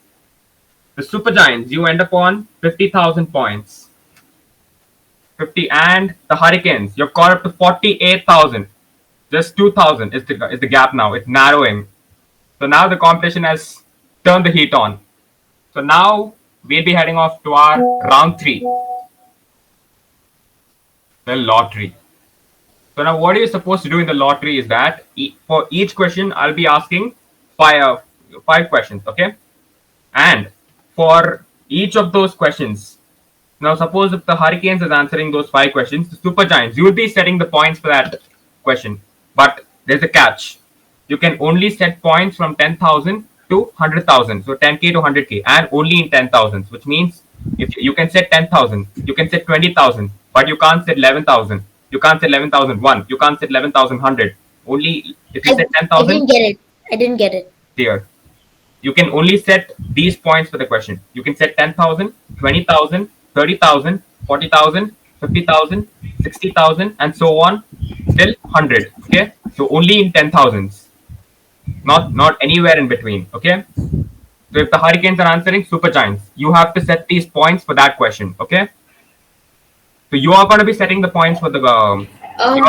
the SuperGiants, you end up on 50,000 points. 50, and the Hurricanes, you're caught up to 48,000. Just 2,000 is the gap now. It's narrowing. So now the competition has turned the heat on. So now we'll be heading off to our round 3. The lottery. So now what you're supposed to do in the lottery is that for each question, I'll be asking 5 questions, okay? And for each of those questions, now suppose if the Hurricanes is answering those 5 questions, the SuperGiants, you will be setting the points for that question. But there's a catch. You can only set points from 10,000 to 100,000. So 10K to 100K, and only in 10,000s, which means if you can set 10,000, you can set 20,000, but you can't set 11,000. You can't set 11,001. You can't set 11,100. Only if you set 10,000. I didn't get it. Dear, you can only set these points for the question. You can set 10,000, 20,000, 30,000, 40,000, 50,000, 60,000, and so on till 100. Okay, so only in 10,000s, not anywhere in between. Okay, so if the Hurricanes are answering SuperGiants, you have to set these points for that question. Okay, so you are going to be setting the points for the your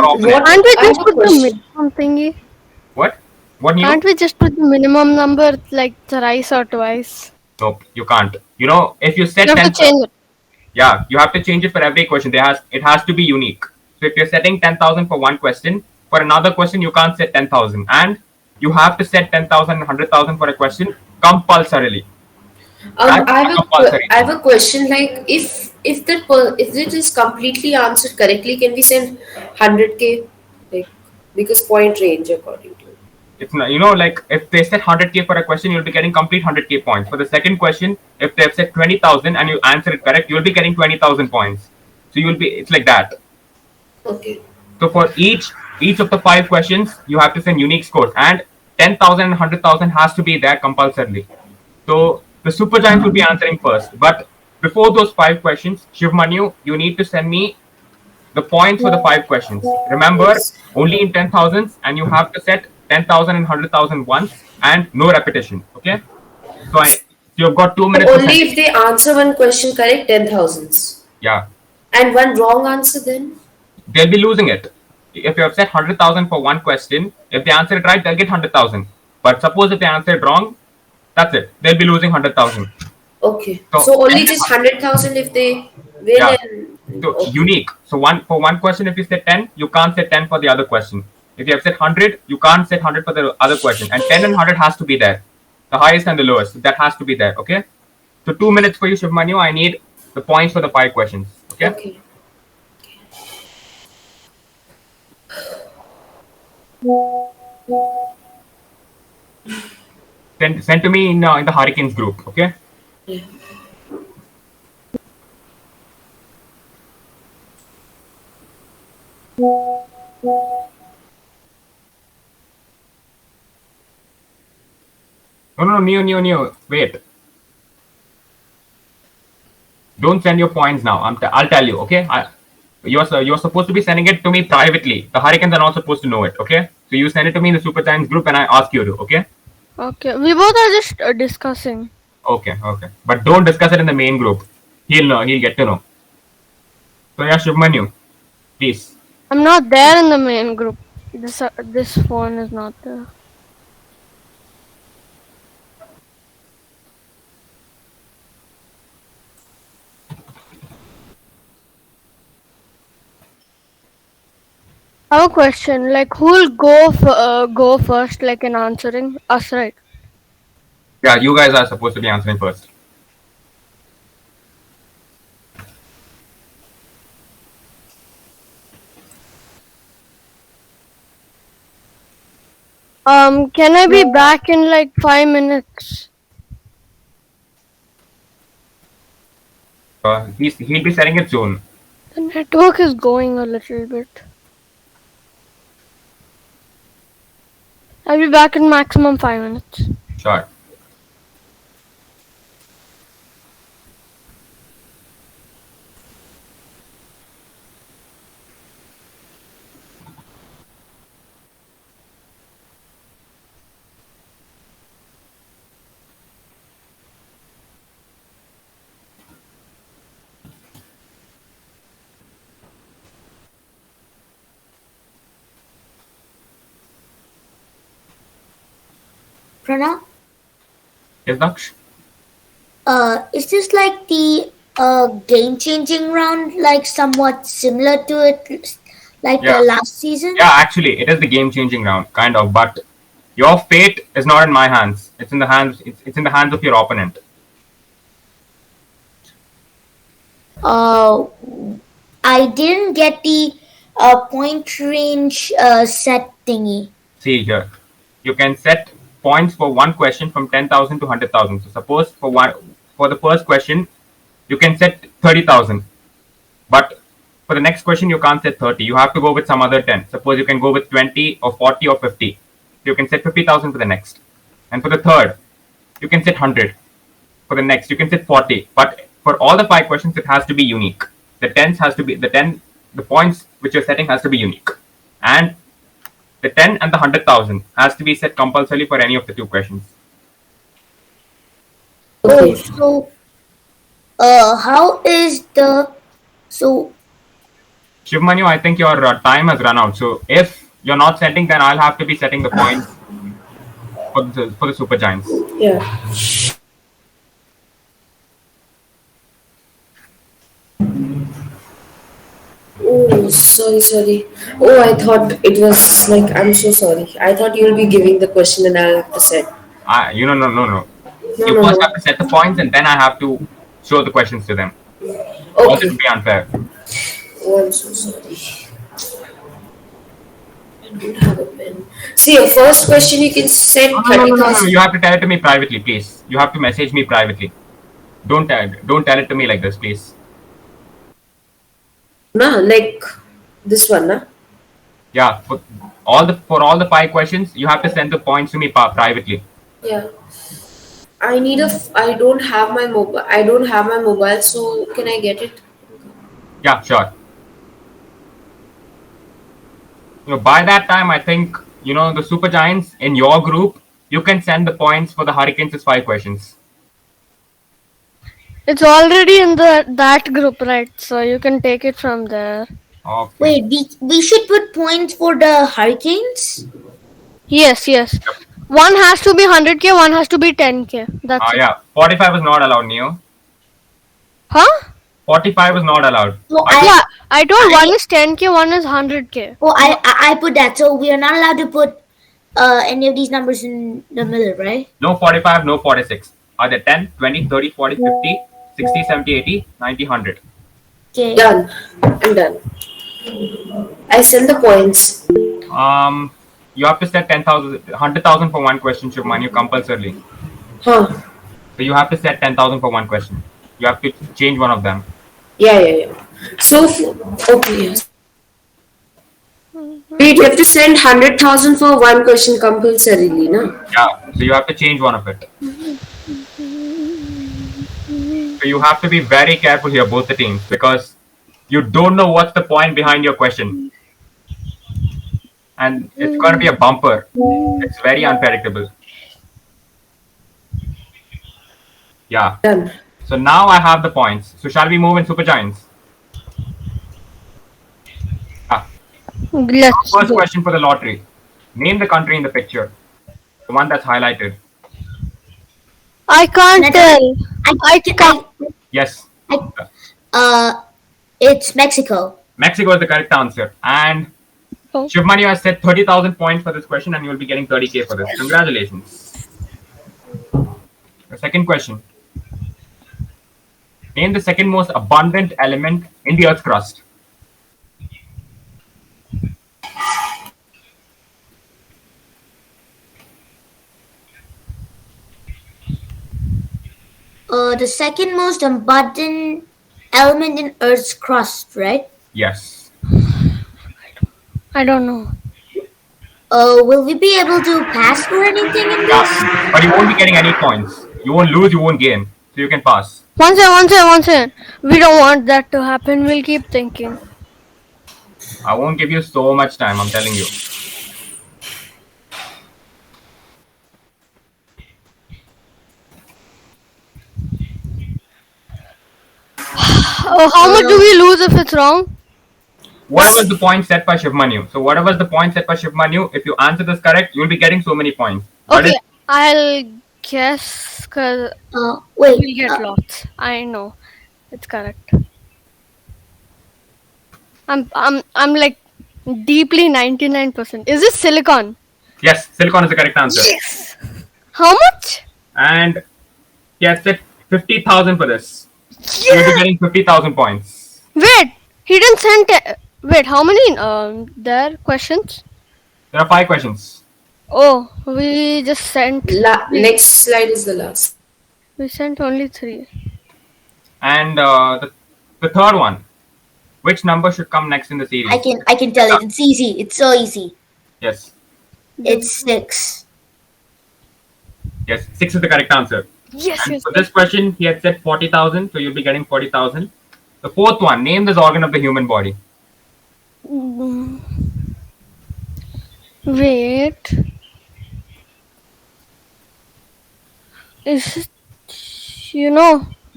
opponent. Can't we I have just a put the question. minimum thingy? What? What new? Can't we just put the minimum number like thrice or twice? Nope, you can't. If you set You have 10, to change it. yeah, you have to change it for every question. It has to be unique. So if you're setting 10,000 for one question, for another question you can't set 10,000, and you have to set 10,000 and 100,000 for a question compulsorily. I have a question. Like, if it is completely answered correctly, can we send 100K? Like, because point range according to. It's not, like if they set 100K for a question, you'll be getting complete 100K points. For the second question, if they've set 20,000 and you answer it correct, you'll be getting 20,000 points. So it's like that. Okay. So for each of the 5 questions, you have to send unique scores, and 10,000 and 100,000 has to be there compulsorily. So the Super Giants will be answering first, but before those 5 questions, Shiv Manu, you need to send me the points for the 5 questions. Remember, Yes. only in 10,000s, and you have to set 10,000 and 100,000 once, and no repetition. Okay? So you've got 2 minutes. Only if they answer one question correct, 10,000s. Yeah, And one wrong answer then? they'll be losing it. If you have set 100,000 for one question, if they answer it right, they'll get 100,000. But suppose if they answer it wrong, that's it. They'll be losing 100,000. Okay. So- So only just 100,000 if they win Yeah. and So okay. unique. So for one question, if you set 10, you can't set 10 for the other question. If you have set 100, you can't set 100 for the other question. And 10 and 100 has to be there. The highest and the lowest. That has to be there. Okay? So 2 minutes for you, Shiv Manu. I need the points for the 5 questions. Okay? Okay. Send to me in the Hurricanes group. Okay? Yeah. No, Neo. Wait. Don't send your points now. I'll tell you. Okay? You're supposed to be sending it to me privately. The Hurricanes are not supposed to know it. Okay? So you send it to me in the Super Giants group, and I ask you to. Okay? Okay, we both are just discussing. Okay. But don't discuss it in the main group. He'll know. He'll get to know. So yeah, Shubmanu, please. I'm not there in the main group. This phone is not there. I have a question. Like, who will go first? Like in answering us, right? Yeah, you guys are supposed to be answering first. Can I be back in like 5 minutes? He'll be setting it soon. The network is going a little bit. I'll be back in maximum 5 minutes. Sure. Pranav, Yes, Daksh? is this like the game-changing round, like somewhat similar to it, like Yeah. the last season? Yeah, actually, it is the game-changing round, kind of. But your fate is not in my hands. It's in the hands. It's in the hands of your opponent. Uh, I didn't get the point range set thingy. See here, you can set points for one question from 10,000 to 100,000. So suppose for the first question, you can set 30,000. But for the next question, you can't set 30. You have to go with some other 10. Suppose you can go with 20 or 40 or 50. You can set 50,000 for the next. And for the third, you can set 100. For the next, you can set 40. But for all the 5 questions, it has to be unique. The points which you're setting has to be unique. And the 10 and the 100,000 has to be set compulsorily for any of the 2 questions. Oh, Okay. so how is the so Shivmanu, I think your time has run out. So if you're not setting, then I'll have to be setting the points for the Super Giants. Yeah. Oh, sorry. Oh, I thought it was like, I'm so sorry. I thought you'll be giving the question and I'll have to set. No. You No. first have to set the points, and then I have to show the questions to them. Or it Okay. would be unfair. Oh, I'm so sorry. don't have a pen. See, a first question you can No, set no, no, no, no, no. 30,000. You have to tell it to me privately, please. You have to message me privately. Don't tell it to me like this, please. Nah, like this one, nah? Yeah, for all the 5 questions, you have to send the points to me privately. Yeah. I don't have my mobile. I don't have my mobile, so can I get it? Yeah, sure. By that time, I think the Super Giants in your group, you can send the points for the Hurricanes' 5 questions. It's already in that group, right? So you can take it from there. Okay. Wait, we should put points for the Hurricanes? Yes, yes. One has to be 100K, one has to be 10K. That's it. Yeah. 45 is not allowed, Neo. Huh? 45 is not allowed. So Yeah, I told one is 10K, one is 100K. I put that. So we are not allowed to put any of these numbers in the middle, right? No 45, no 46. Are there 10, 20, 30, 40, 50, 60, 70, 80, 90, 100? Okay. Done. I'm done. I send the points. You have to set 10,000, 100,000 for one question, Shubman, compulsorily. Huh. So you have to set 10,000 for one question. You have to change one of them. Yeah. So, okay. Yes. Wait, you have to send 100,000 for one question compulsorily, no? Yeah. So you have to change one of it. So you have to be very careful here, both the teams, because you don't know what's the point behind your question. And it's going to be a bumper. It's very unpredictable. Yeah. Done. So now I have the points. So shall we move in Super Giants? Let's First go. question for the lottery. Name the country in the picture. The one that's highlighted. I can't tell. I can't. Yes. It's Mexico. Mexico is the correct answer. And Oh. Shivmani has set 30,000 points for this question and you will be getting 30K for this. Congratulations. The second question. Name the second most abundant element in the Earth's crust. The second most abundant element in Earth's crust, right? Yes. I don't know. Will we be able to pass for anything in this? Yeah. But you won't be getting any points. You won't lose, you won't gain. So you can pass. One second. We don't want that to happen. We'll keep thinking. I won't give you so much time, I'm telling you. How much do we lose if it's wrong? Whatever is the point set by Shivmanu. So whatever is the point set by Shivmanu, if you answer this correct, you'll be getting so many points. But Okay, I'll guess because Wait. we'll get lots. I know, it's correct. I'm like deeply 99%. Is this silicon? yes, silicon is the correct answer. Yes. How much? And he has set 50,000 for this. You'll be getting 50,000 points. Wait, he didn't send. Wait, how many there questions? There are 5 questions. Oh, we just sent. Next slide is the last. We sent only 3. And the third one. Which number should come next in the series? I can tell it. It's easy. It's so easy. Yes. It's 6. Yes, 6 is the correct answer. Yes, And yes. for this question, he had set 40,000, so you'll be getting 40,000. The fourth one, name this organ of the human body. Wait. Is it,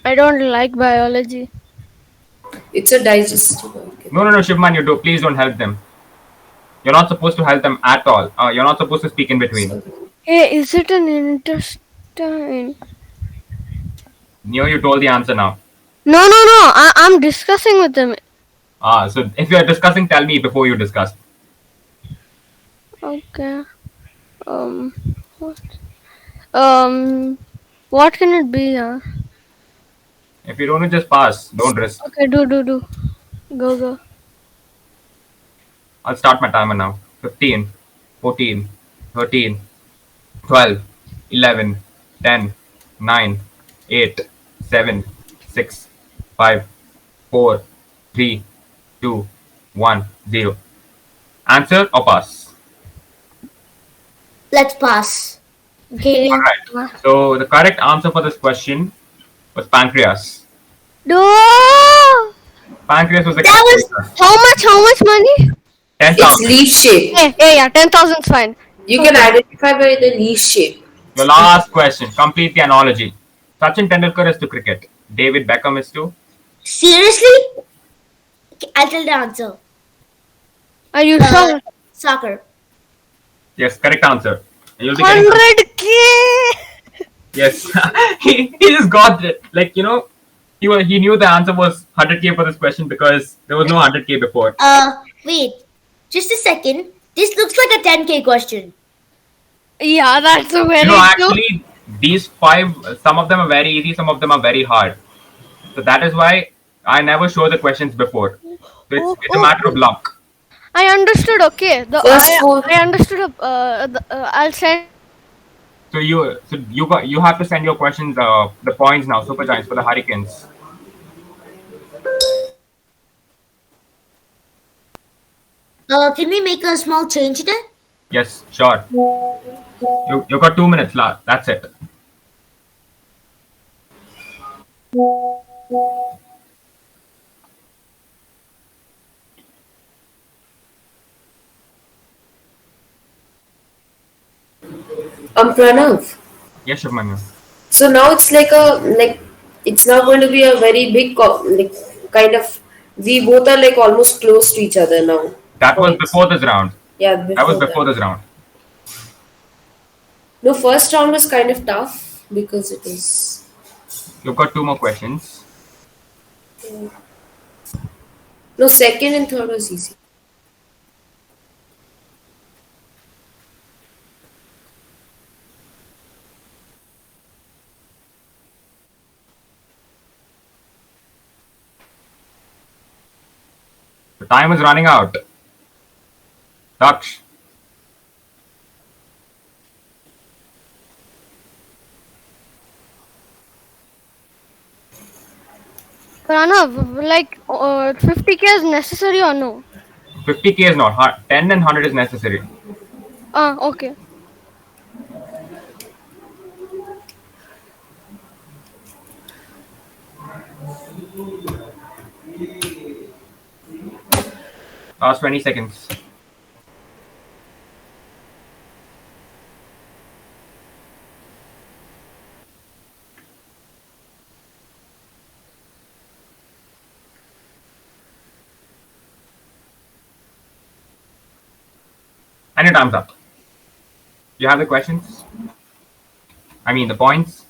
I don't like biology. It's a digestive organ. No, Shivman, please don't help them. You're not supposed to help them at all. You're not supposed to speak in between. Hey, is it an intestine? Neo, you told the answer now. No. I'm discussing with them. So if you're discussing, tell me before you discuss. Okay. What? What can it be? If you don't know, just pass. Don't risk. Okay, do. Go. I'll start my timer now. 15, 14, 13, 12, 11, 10, 9, 8, 7, 6, 5, 4, 3, 2, 1, 0. Answer or pass? Let's pass. Okay, yeah. Alright. So the correct answer for this question was pancreas. No. Pancreas was the That was calculator. How much? How much money? It's 10,000. leaf shape. Yeah. 10,000 is fine. You can Okay. identify by the leaf shape. Your last question. Complete the analogy. Sachin Tendulkar is to cricket. David Beckham is to. seriously. Okay, I'll tell the answer. Are you Uh, sure? soccer. Yes, correct answer. And you'll be getting some. 100K. Yes, he just got it. Like he knew the answer was 100K for this question because there was no 100K before. Wait, just a second. This looks like a 10K question. Yeah, that's very true. Actually, these five, some of them are very easy, some of them are very hard. So that is why I never show the questions before. So it's a matter of luck. I understood. Okay, First four. I understood. I'll send. So you have to send your questions the points now, Super Giants for the Hurricanes. Can we make a small change in it? Yes, sure. You got 2 minutes. That's it. Pranav. Yes, Shubhmanya. So now it's like it's now going to be a very big like kind of we both are like almost close to each other now. That was Points. before this round. Yeah, That was before before that. this round. No, first round was kind of tough because it was. You've got two more questions. No, second and third was easy. The time is running out. Daksh. Pranav, like 50K is necessary or no? 50K is not hard. 10 and 100 is necessary. Okay. Last 20 seconds. And your time's up. You have the questions? I mean, the points?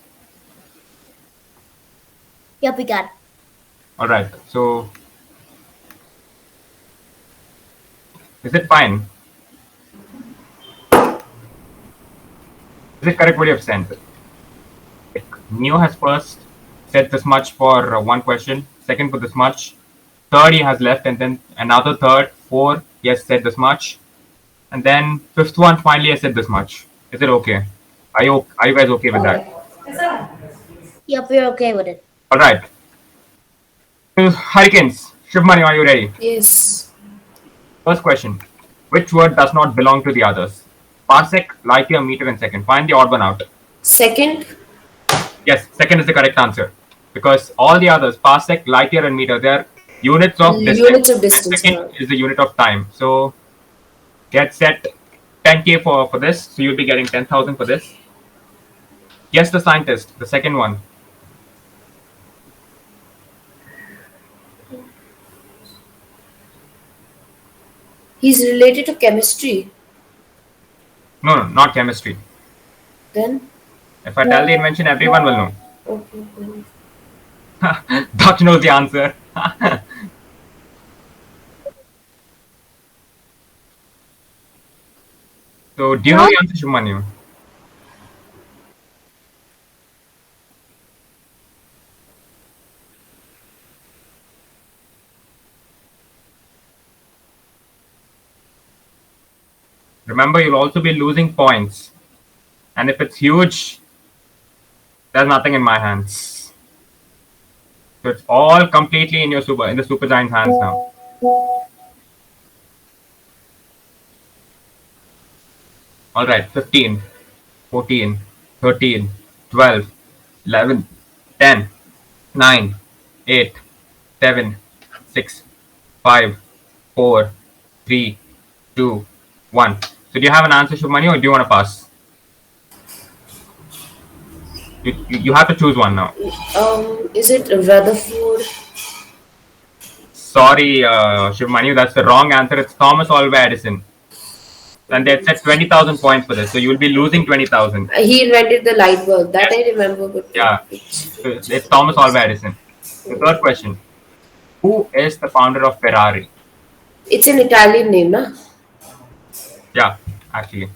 Yep, we got it. Alright, so. Is it fine? Is it correct what you have sent? Neo has first said this much for one question, second for this much, third he has left, and then another third, four, he has said this much, and then fifth one finally has said this much. Is it okay? Are you guys okay with that? Yep, we're okay with it. Alright. Hurricanes. Shubhmani, are you ready? Yes. First question. Which word does not belong to the others? Parsec, light year, meter, and second. Find the odd one out. Second. Yes, second is the correct answer. Because all the others, parsec, light year, and meter, they're units of distance. Units of distance. Second is the unit of time. So get set 10K for this. So you'll be getting 10,000 for this. Guess the scientist, the second one. He's related to chemistry. No, not chemistry. Then. If I tell the invention, everyone will know. Okay. Dutch knows the answer. So, do you know the answer, Shumanyu? Remember, you'll also be losing points. And if it's huge, there's nothing in my hands. So it's all completely in the Super Giants' hands now. All right, 15, 14, 13, 12, 11, 10, 9, 8, 7, 6, 5, 4, 3, 2, 1. So do you have an answer, Shubmani, or do you want to pass? You have to choose one now. Is it Rutherford? Sorry, Shubmani, that's the wrong answer. It's Thomas Alva Edison. And they had set 20,000 points for this, so you'll be losing 20,000. He invented the light bulb. That I remember. But Yeah, so it's Thomas Alva Edison. The third question: who is the founder of Ferrari? It's an Italian name, na? Yeah, actually.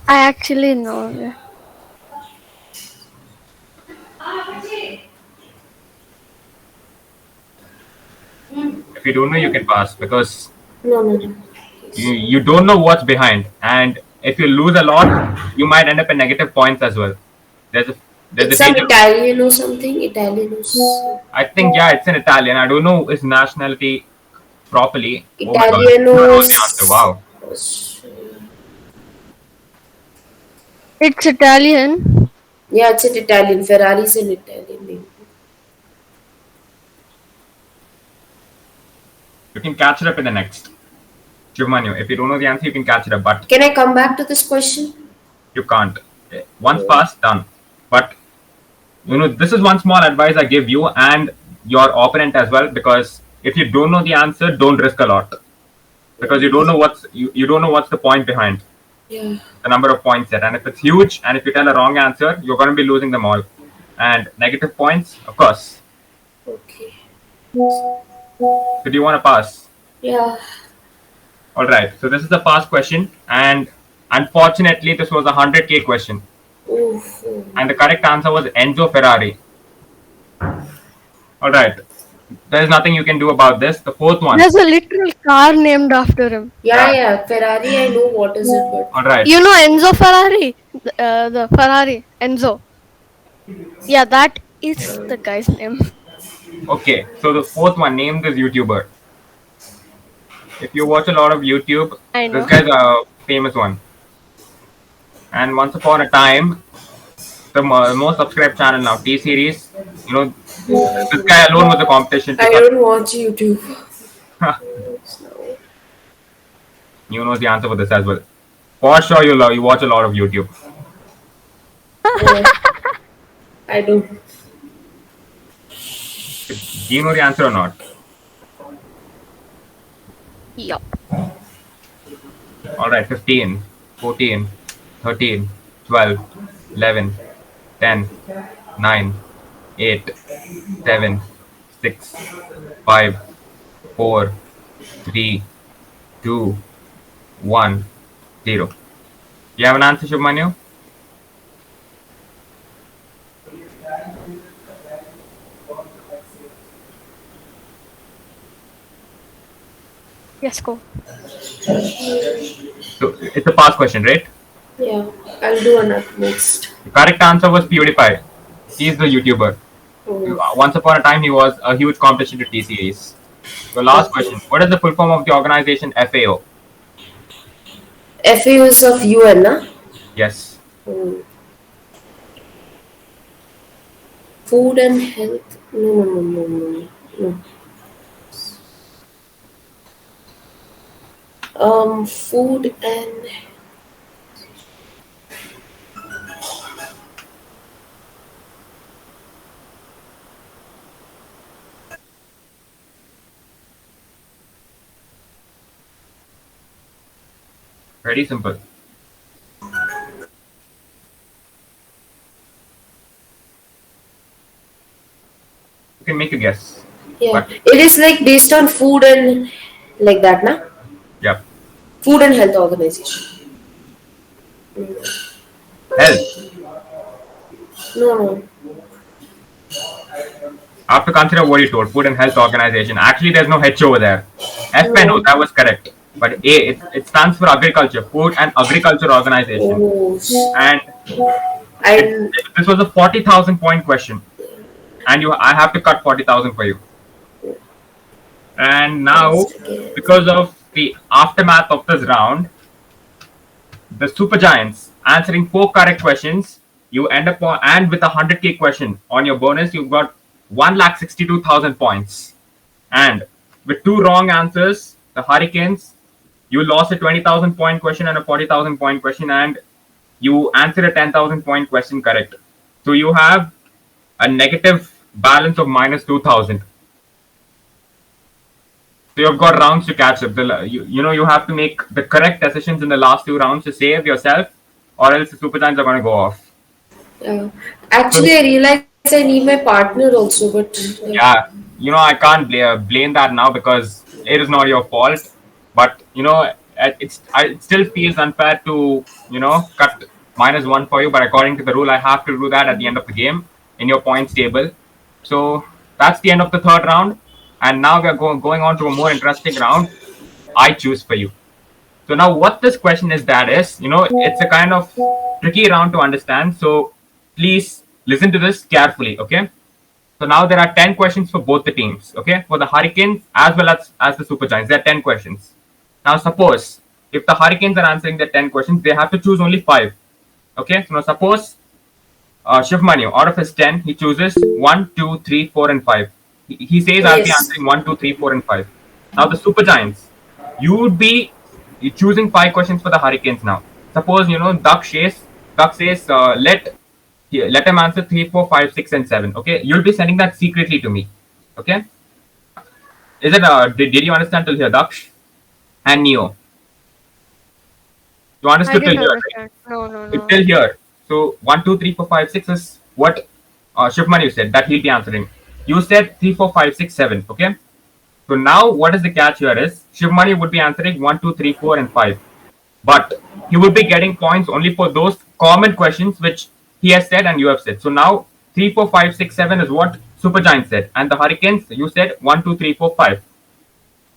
I actually know. Yeah. If you don't know, you can pass because No. you don't know what's behind, and if you lose a lot, you might end up in negative points as well. There's a It's some danger. Italian or something. Italian or I think it's an Italian. I don't know his nationality properly. Oh my god! Italian You know or the answer. Wow. It's Italian. Yeah, it's an Italian. Ferrari is an Italian name. You can catch it up in the next. Shivmanyu, if you don't know the answer, you can catch it up, but Can I come back to this question? you can't. Once passed, done. But this is one small advice I give you and your opponent as well, because if you don't know the answer, don't risk a lot, because you don't know you don't know what's the point behind Yeah. the number of points set, and if it's huge, and if you tell a wrong answer, you're going to be losing them all, and negative points, of course. Okay. So do you want to pass? Yeah. All right. So this is the pass question, and unfortunately, this was a 100K question. Oof. And the correct answer was Enzo Ferrari. All right. There's nothing you can do about this. The fourth one. There's a literal car named after him. Yeah. Ferrari, I know what is it, but All right. You know Enzo Ferrari? The Ferrari. Enzo. Yeah, that is the guy's name. Okay. So the fourth one, name this YouTuber. If you watch a lot of YouTube, I know. this guy's a famous one. And once upon a time, the most subscribed channel now, T Series. This guy alone was a competition. I don't watch YouTube. You know the answer for this as well. For sure, you watch a lot of YouTube. Yeah. I don't. Do you know the answer or not? Yup. All right, 15, 14, 13, 12, 11, 10, 9, 8, 7, 6, 5, 4, 3, 2, 1, 0. Do you have an answer, Shubmanyu? Yes, go. So it's a pass question, right? Yeah. I'll do another next. The correct answer was PewDiePie. He's the YouTuber. Oh. Once upon a time, he was a huge competition to T Series. The last question: what is the full form of the organization FAO? FAO is of UN, na? Yes. Oh. Food and health. No. Food and Very simple. You can make a guess. yeah. But- It is like based on food and like that, na? Yep. Food and Health Organization. Health. No. I have to consider what you told. Food and Health Organization. Actually, there's no H over there. FNO, that was correct. But A, it stands for Agriculture, Food and Agriculture Organization. Oh, And it, I this was a 40,000 point question. And I have to cut 40,000 for you. And now, lost again. because of the aftermath of this round, the Super Giants answering 4 correct questions, you end up and with a 100k question on your bonus, you've got 1,62,000 points. And with 2 wrong answers, the Hurricanes, you lost a 20,000 point question and a 40,000 point question, and you answered a 10,000 point question correct. So you have a negative balance of minus 2,000. So you've got rounds to catch up. You have to make the correct decisions in the last 2 rounds to save yourself, or else the Super Giants are going to go off. Yeah. So Actually, I realize I need my partner also, but yeah, I can't blame that now because it is not your fault. But it still feels unfair to cut -1 for you. But according to the rule, I have to do that at the end of the game in your points table. So that's the end of the third round, and now we are going on to a more interesting round. I choose for you. So now what this question is that is, it's a kind of tricky round to understand. So please listen to this carefully, okay? So now there are 10 questions for both the teams, okay? For the Hurricanes as well as the Super Giants, there are 10 questions. Now suppose if the Hurricanes are answering the 10 questions, they have to choose only 5, okay? So now suppose Shiv Manu, out of his 10, he chooses 1, 2, 3, 4, and 5. He says, I'll be yes. answering 1, 2, 3, 4, and 5. Now, the Super Giants, you would be choosing 5 questions for the Hurricanes now. Suppose, Duck says, let him answer 3, 4, 5, 6, and 7. Okay, you'll be sending that secretly to me. Okay, is it? Did you understand till here, Daksh and Neo? You I understood till didn't here, right? understand. No, no, It's no. till here. So 1, 2, 3, 4, 5, 6 is what Shipman you said that he'll be answering. You said 3, 4, 5, 6, 7. Okay. So now what is the catch here is Shivmani would be answering 1, 2, 3, 4, and 5. But he would be getting points only for those common questions which he has said and you have said. So now 3, 4, 5, 6, 7 is what Supergiant said. And the Hurricanes, you said 1, 2, 3, 4, 5.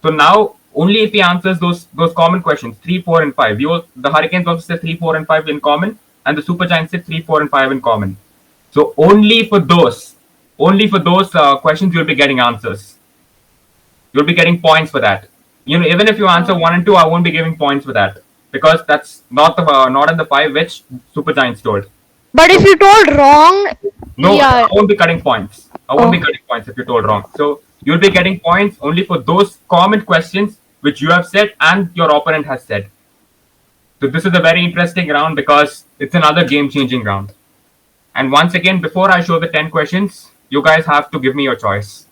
So now only if he answers those common questions, 3, 4, and 5. The Hurricanes also said 3, 4, and 5 in common, and the Supergiants said 3, 4, and 5 in common. So only for those questions you'll be getting answers. You'll be getting points for that. Even if you answer 1 and 2, I won't be giving points for that because that's not in the 5 which Supergiants told. But if you told wrong, No, I yeah. won't be cutting points. I won't be Oh. cutting points if you told wrong. So you'll be getting points only for those common questions which you have said and your opponent has said. So this is a very interesting round because it's another game-changing round. And once again, before I show the 10 questions, you guys have to give me your choice.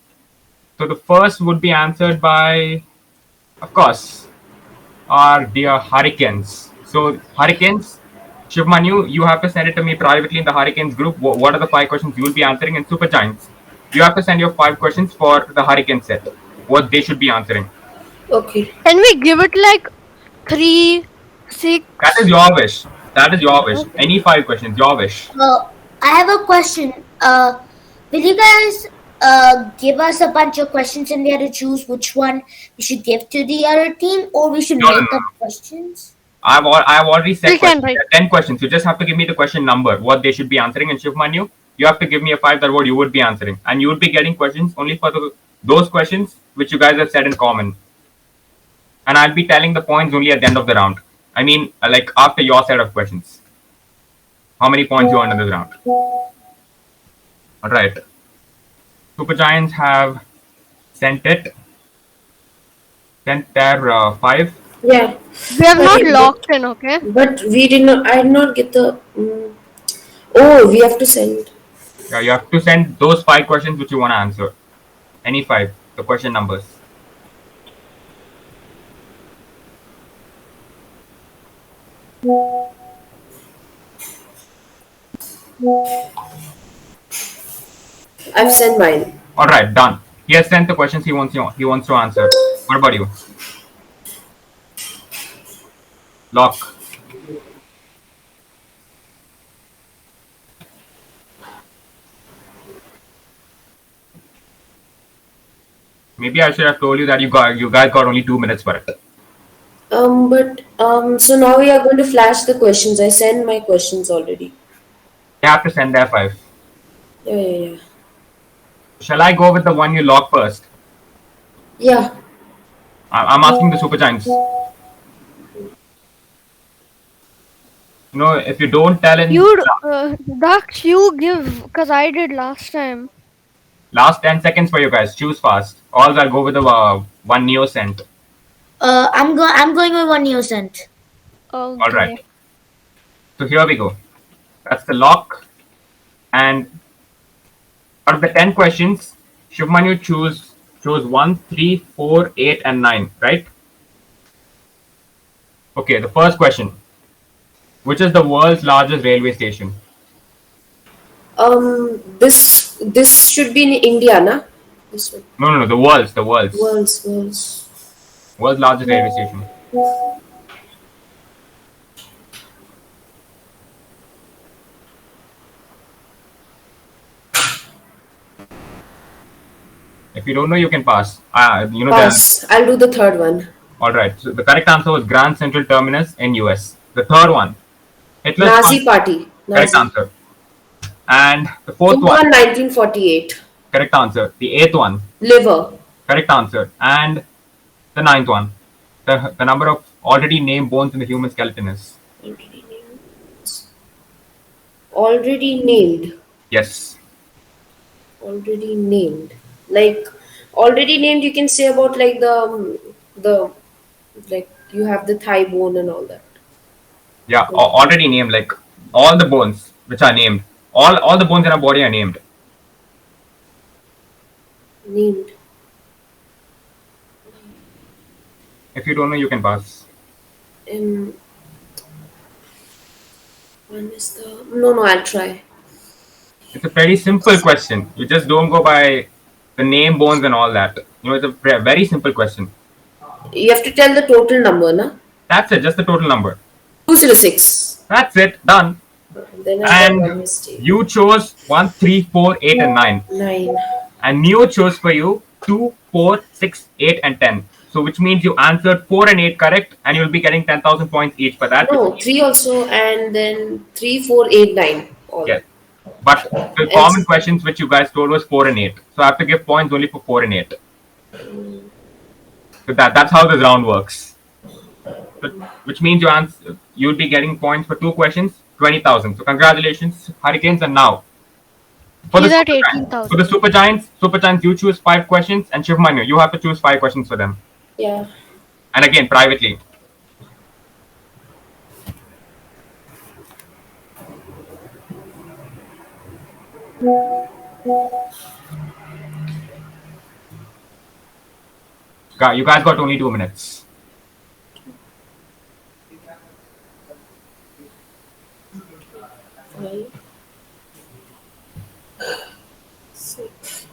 So the first would be answered by, of course, our dear Hurricanes. So Hurricanes, Shivmanu, you have to send it to me privately in the Hurricanes group. What are the 5 questions you will be answering? And Super Giants, you have to send your 5 questions for the Hurricane set. What they should be answering. Okay. Can we give it like 3, That is 6? your wish. That is your wish. Any 5 questions, your wish. I have a question. Will you guys give us a bunch of questions and we have to choose which one we should give to the other team, or we should No, no, make no. up questions? I've already said We can questions. write. There are 10 questions. You just have to give me the question number, what they should be answering. And Shivmanu, you have to give me a 5 that what you would be answering. And you would be getting questions only for those questions which you guys have said in common. And I'll be telling the points only at the end of the round. I mean, like after your set of questions. How many points you earned in this round? Alright. Super Giants have sent their 5. Yeah. We have not Okay, locked in, okay? but we did not. I did not get the. Oh, we have to send. Yeah, you have to send those 5 questions which you want to answer. Any 5, the question numbers. I've sent mine. Alright, done. He has sent the questions he wants to answer. What about you? Lock. Maybe I should have told you that you guys got only 2 minutes for it. So now we are going to flash the questions. I sent my questions already. You have to send their 5. Yeah, yeah, yeah. Shall I go with the one you lock first? Yeah. I'm asking the Super Giants. If you don't tell in Dax, you give, because I did last time. last 10 seconds for you guys, choose fast. Or else I'll go with the one Neo sent. I'm going with one innocent. Okay. All right. So here we go. That's the lock. And out of the 10 questions, Shubhmanu chose 1, 3, 4, 8, and 9, right? Okay, the first question. Which is the world's largest railway station? This should be in India, na? This one. No, the world's World's. largest railway station. If you don't know, you can pass. Pass. I'll do the third one. All right. So the correct answer was Grand Central Terminus in US. The third one, Hitler's Nazi Party. correct Nazi. answer. And the fourth Cuba, one, 1948. correct answer. The eighth one, Liver. correct answer. And the ninth one, the number of already named bones in the human skeleton is. Already named. Yes. Already named. Like already named, you can say about like the like you have the thigh bone and all that. Yeah, already named, like all the bones which are named. All the bones in our body are named. Named. If you don't know, you can pass. One is the no. I'll try. It's a very simple question. You just don't go by the name, bones, and all that. It's a very simple question. You have to tell the total number, na? That's it, just the total number. 206. That's it, done. Then I got one And mistake. you chose 1, 3, 4, 8, and 9. 9. And Neo chose for you 2, 4, 6, 8, and 10. So which means you answered 4 and 8 correct, and you'll be getting 10,000 points each for that. No, 3 also, and then 3, 4, 8, 9. All. Yes. But the common questions which you guys told was 4 and 8. So I have to give points only for 4 and 8. So that's how this round works. So, which means you'll be getting points for 2 questions, 20,000. So congratulations, Hurricanes. And now for He's at Super 18,000. the Super Giants, you choose 5 questions, and Shivmanu, you have to choose 5 questions for them. Yeah. And again, privately. You guys got only 2 minutes. Five. 6.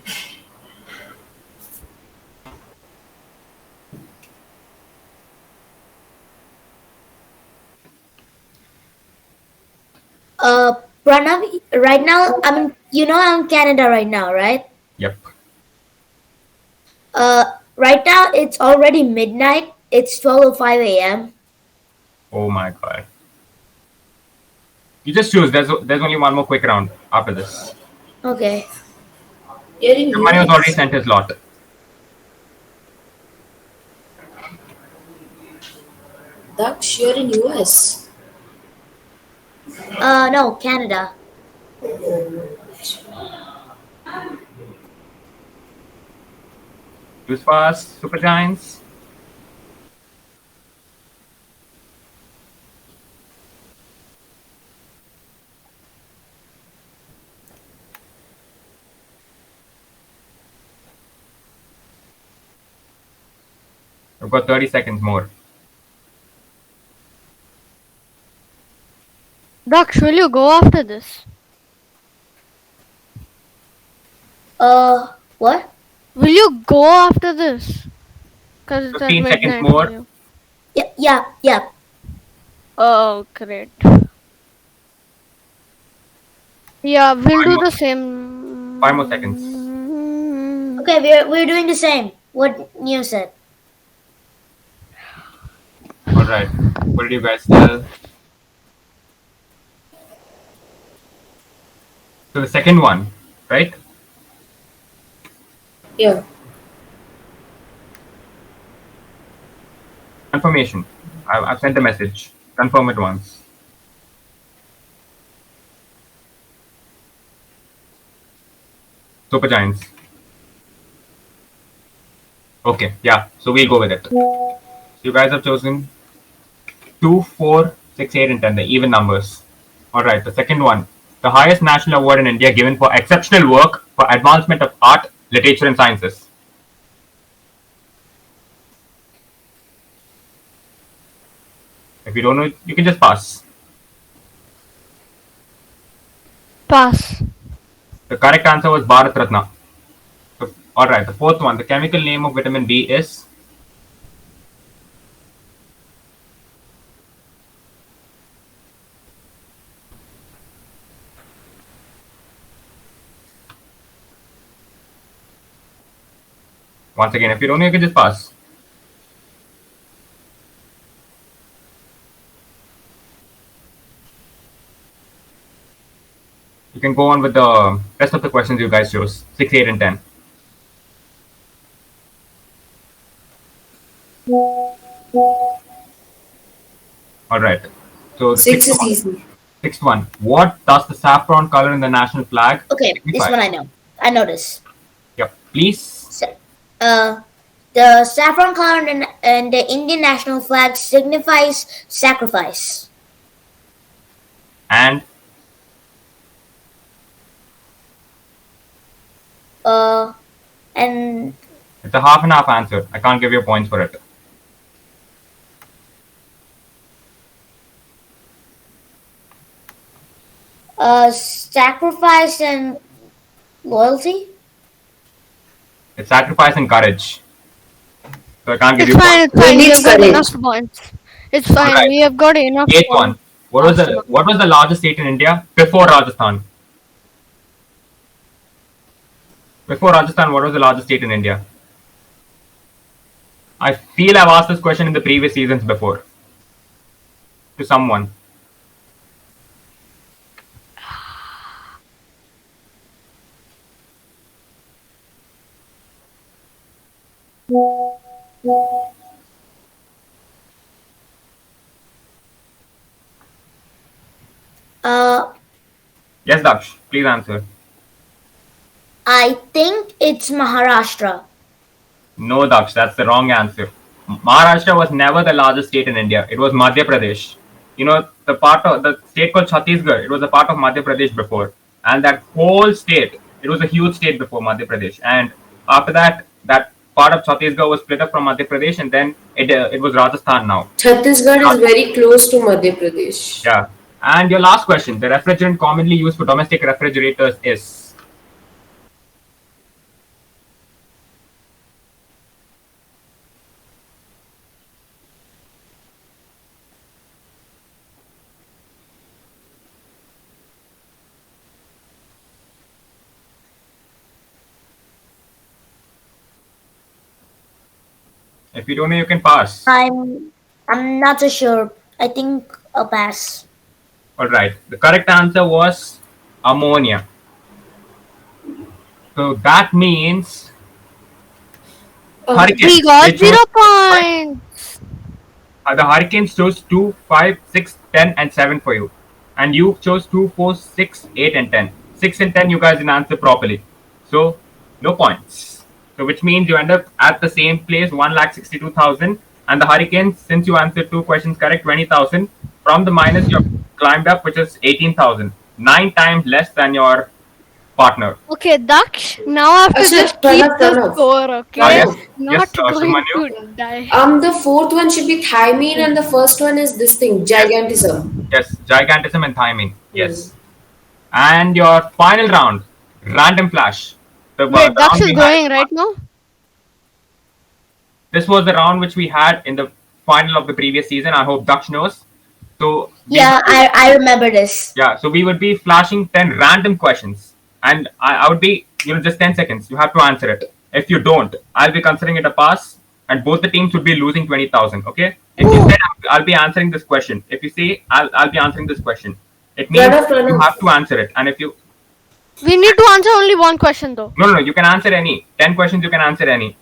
Pranav, right now I'm in Canada right now, right? Yep. Right now it's already midnight. It's 12:05 a.m. Oh my god. You just choose. There's only one more quick round after this. Okay. You're in Shivmanu has US. already sent his lot. Daksh, you're in US. No, Canada. Choose fast, Super Giants. I've got 30 seconds more. Dax, will you go after this? What? Will you go after this? Because it's at 15 seconds midnight more. for you. Yeah. Oh, great. Yeah, we'll do the same. 5 more seconds. Okay, we're doing the same. What Neo said. All right. What did you guys tell? So the second one, right? Yeah. Confirmation. I've sent a message. Confirm it once. SuperGiants. Okay, yeah. So we'll go with it. So you guys have chosen 2, 4, 6, 8, and 10, the even numbers. All right. The second one, the highest national award in India given for exceptional work for advancement of art, literature, and sciences. If you don't know, you can just pass. Pass. The correct answer was Bharat Ratna. So, all right. The fourth one, the chemical name of vitamin B is. Once again, if you don't know, you can just pass. You can go on with the rest of the questions you guys chose 6, 8, and 10. All right. So the 6 is easy. sixth one. What does the saffron color in the national flag Okay, this signify? one I know. I know this. Yep. Please. The saffron color in the Indian national flag signifies sacrifice. And And it's a half and half answer. I can't give you points for it. sacrifice and loyalty. It's sacrifice and courage. So I can't give It's you fine. points. It's fine. We needs have got courage. enough points. It's fine. Alright. We have got enough Eighth points. one. What was the largest state in India before Rajasthan? Before Rajasthan, what was the largest state in India? I feel I've asked this question in the previous seasons before to someone. Yes, Daksh, please answer. I think it's Maharashtra. No, Daksh, that's the wrong answer. Maharashtra was never the largest state in India. It was Madhya Pradesh. You know, the part of the state called Chhattisgarh, it was a part of Madhya Pradesh before. And that whole state, it was a huge state before Madhya Pradesh. And after that, that part of Chhattisgarh was split up from Madhya Pradesh, and then it was Rajasthan now. Chhattisgarh is very close to Madhya Pradesh. Yeah. And your last question, the refrigerant commonly used for domestic refrigerators is. If you don't know, you can pass. I'm not so sure. I think I'll pass. All right. The correct answer was ammonia. So that means Hurricanes. We got They chose 0 points. the Hurricanes chose 2, 5, 6, 10, and 7 for you. And you chose 2, 4, 6, 8, and 10. 6 and 10 you guys didn't answer properly. So no points. So which means you end up at the same place, 1,62,000. And the Hurricanes, since you answered 2 questions correct, 20,000. From the minus you have climbed up, which is 18,000. 9 times less than your partner. Okay, Daksh. Now I have to Achha, just turn keep off, turn the off. score. Okay. Yes, Not yes, going Sumanyu. to die. The fourth one should be thymine, and the first one is this thing, gigantism. Yes, gigantism and thymine. Yes. And your final round, random flash. The Wait, the Daksh round is we going had- right now. This was the round which we had in the final of the previous season. I hope Daksh knows. So Yeah, I remember this. yeah, so we would be flashing 10 random questions, and I would be just 10 seconds. You have to answer it. If you don't, I'll be considering it a pass, and both the teams would be losing 20,000. Okay. If you said I'll be answering this question, if you say I'll be answering this question, it means you have to answer it. And if you We need to answer only one question though. no, you can answer any 10 questions. You can answer any,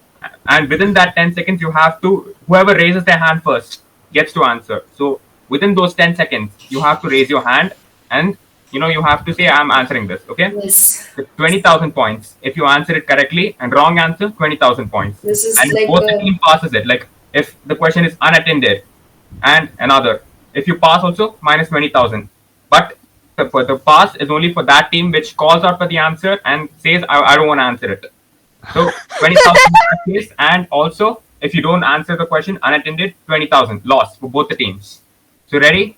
and within that 10 seconds, you have to whoever raises their hand first gets to answer. So within those 10 seconds, you have to raise your hand, and you have to say I'm answering this. Okay. Yes. 20,000 points if you answer it correctly, and wrong answer 20,000 points. This is And like both the team passes it. Like if the question is unattended, and another, if you pass also minus 20,000. But the pass is only for that team which calls out for the answer and says I don't want to answer it. So 20,000 in that case, and also if you don't answer the question unattended, 20,000 loss for both the teams. So ready?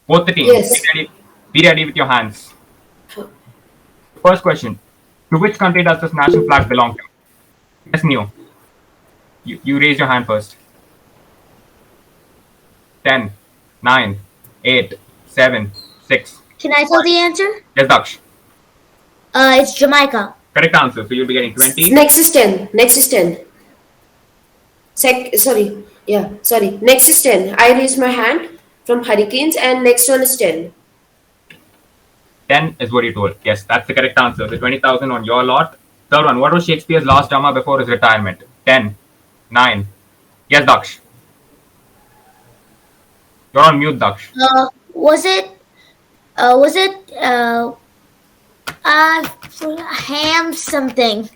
Both the teams. Yes. Be ready with your hands. First question: to which country does this national flag belong to? Yes, new. You raise your hand first. 10, 9, 8, 7, 6. Can I tell the answer? Yes, Daksh. It's Jamaica. Correct answer. So you'll be getting 20. Next is 10. Next is 10. Sorry. Yeah, sorry. Next is 10. I raised my hand from Hurricanes, and next one is 10. 10 is what you told. Yes, that's the correct answer. So 20,000 on your lot. Third one: what was Shakespeare's last drama before his retirement? 10, 9. Yes, Daksh. You're on mute, Daksh. Was it ham something?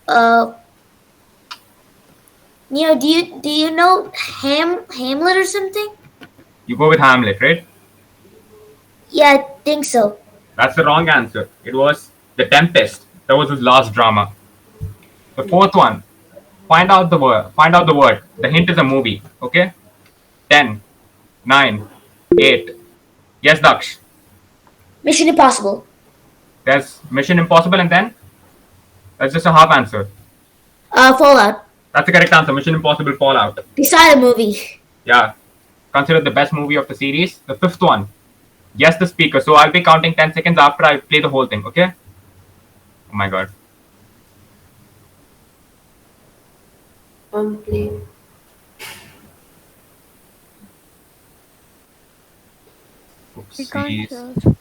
Do you know Hamlet or something? You go with Hamlet, right? Yeah, I think so. That's the wrong answer. It was The Tempest. That was his last drama. The fourth one: find out the word. The hint is a movie. Okay. 10, 9, 8. Yes, Daksh. Mission Impossible. There's Mission Impossible, and then that's just a half answer. Fallout. That's the correct answer. Mission Impossible Fallout. Beside a movie. Yeah. Considered the best movie of the series. The fifth one: guess the speaker. So I'll be counting 10 seconds after I play the whole thing. Okay. Oh my god. Play. We can't Oopsies. hear.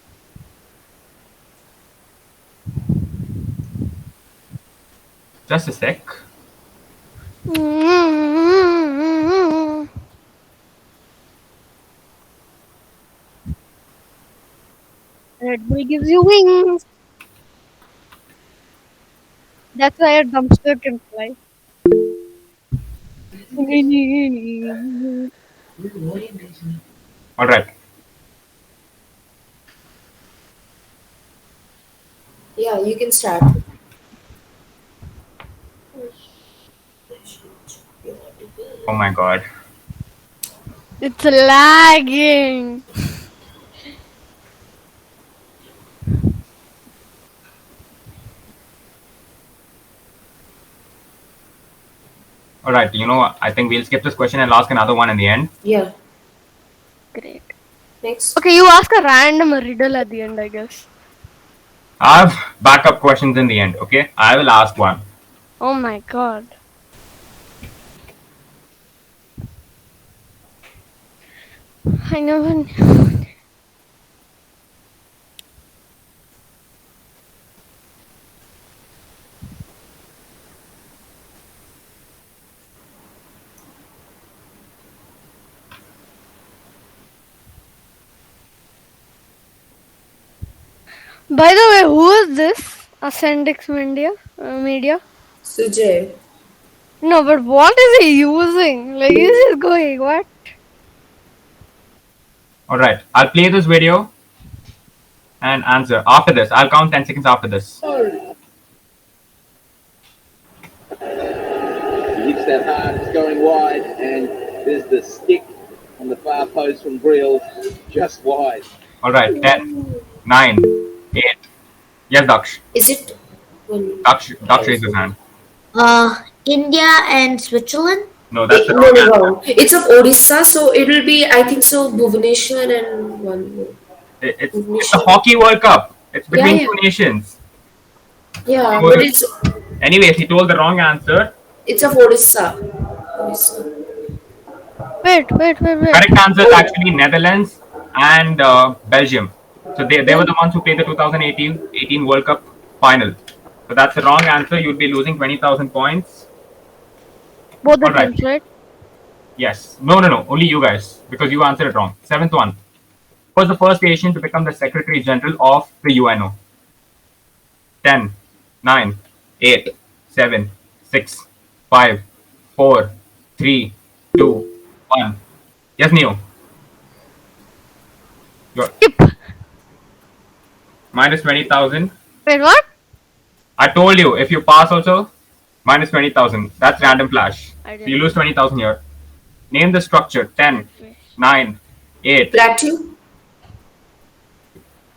Just a sec. Red Bull gives you wings. That's why a dumpster can fly. All right. Yeah, you can start. Oh my god. It's lagging. All right. I think we'll skip this question and ask another one in the end. Yeah. Great. Next. Okay, you ask a random riddle at the end, I guess. I have backup questions in the end. Okay. I will ask one. Oh my god. I never knew. By the way, who is this? Ascendricks Media? Sujay. No, but what is he using? Like, he's just going, what? All right. I'll play this video and answer after this. I'll count 10 seconds after this. He hits that hard, it's going wide, and there's the stick on the far post from Brill, just wide. All right. 10, 9, 8. Yes, Daksh. Is it? Daksh raised his hand. India and Switzerland. No, that's the No, wrong no, answer. wrong. It's of Odisha, so it'll be, I think so, Bhubaneswar and one more. It's the Hockey World Cup. It's between Yeah. two nations. Yeah, So but the- anyways, he told the wrong answer. it's of Odisha. Odisha. Wait. Correct answer is actually Netherlands and Belgium. So they were the ones who played the 2018 World Cup final. So that's the wrong answer. You'd be losing 20,000 points. Both the All right. teams, right? Yes. No. Only you guys because you answered it wrong. Seventh one. Who was the first Asian to become the Secretary General of the UNO? 10, 9, 8, 7, 6, 5, 4, 3, 2, 1. Yes, Neo. You're Skip. minus 20,000. Wait, what? I told you, if you pass also, minus 20,000. That's random flash. I So didn't. you lose 20,000 here. Name the structure. 10, 9, 8. Plateau.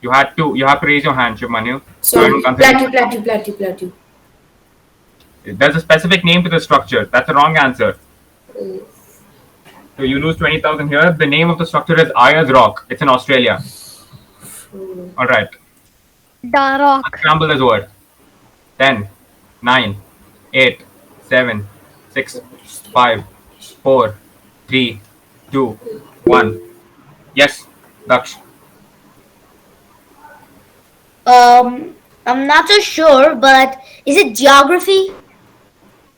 You had to. You have to raise your hand, Shubmanu. So I don't consider- plateau. There's a specific name to the structure. That's the wrong answer. So you lose 20,000 here. The name of the structure is Ayers Rock. It's in Australia. All right. Darok. Unscramble this word. 10, 9, 8, 7, 6, 5, 4, 3, 2, 1. Yes, Daksh. I'm not so sure, but is it geography?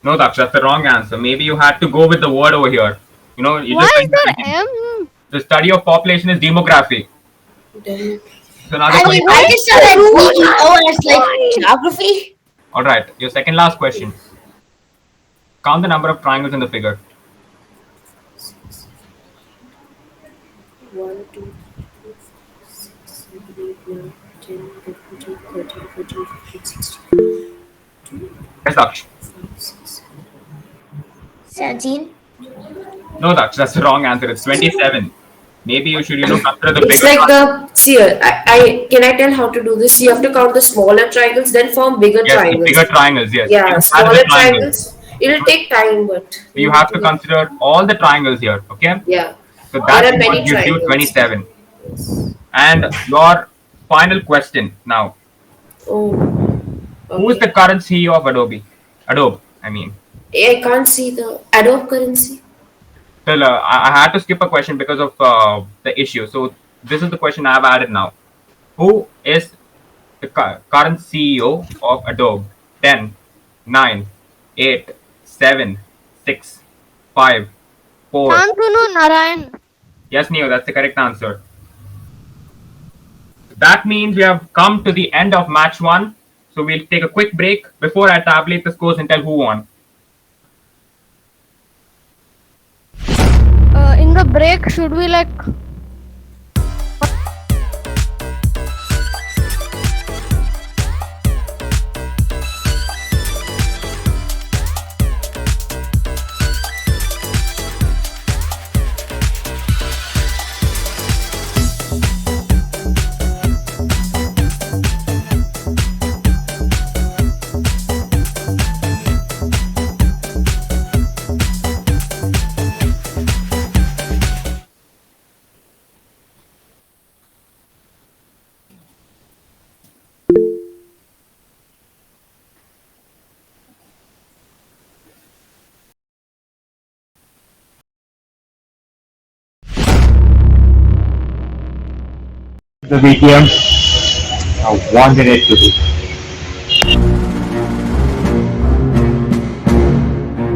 No, Daksh, that's the wrong answer. Maybe you had to go with the word over here. You know, you Why just is there M? the study of population is demography. Then So now I mean, I just saw that CEO and it's like geography. all right, your second last question. Count the number of triangles in the figure. 1, 2, 3, 4, 5, 6, 7, 8, 9, 10, 11, 12, 13, 14, 15, 16, Yes, Daksh. 17. No, Daksh, that's the wrong answer. It's 27. Maybe you should, consider the it's bigger. like the see. I can I tell how to do this? You have to count the smaller triangles, then form bigger Yes, the triangles. bigger triangles. Yes. Yeah, You have smaller the triangles. triangles. It'll take time, but You have to consider all the triangles here. Okay. yeah. So There that are many gives you triangles. 27. And your final question now. Oh, Who is the current CEO of Adobe? Adobe, I mean. I can't see the Adobe currency. Well, I had to skip a question because of the issue. So this is the question I have added now. Who is the current CEO of Adobe? 10, 9, 8, 7, 6, 5, 4. Shantanu Narayan. Yes, Neo, that's the correct answer. That means we have come to the end of match 1. So we'll take a quick break before I tabulate the scores and tell who won. In the break, should we like? The VTM, I wanted it to be.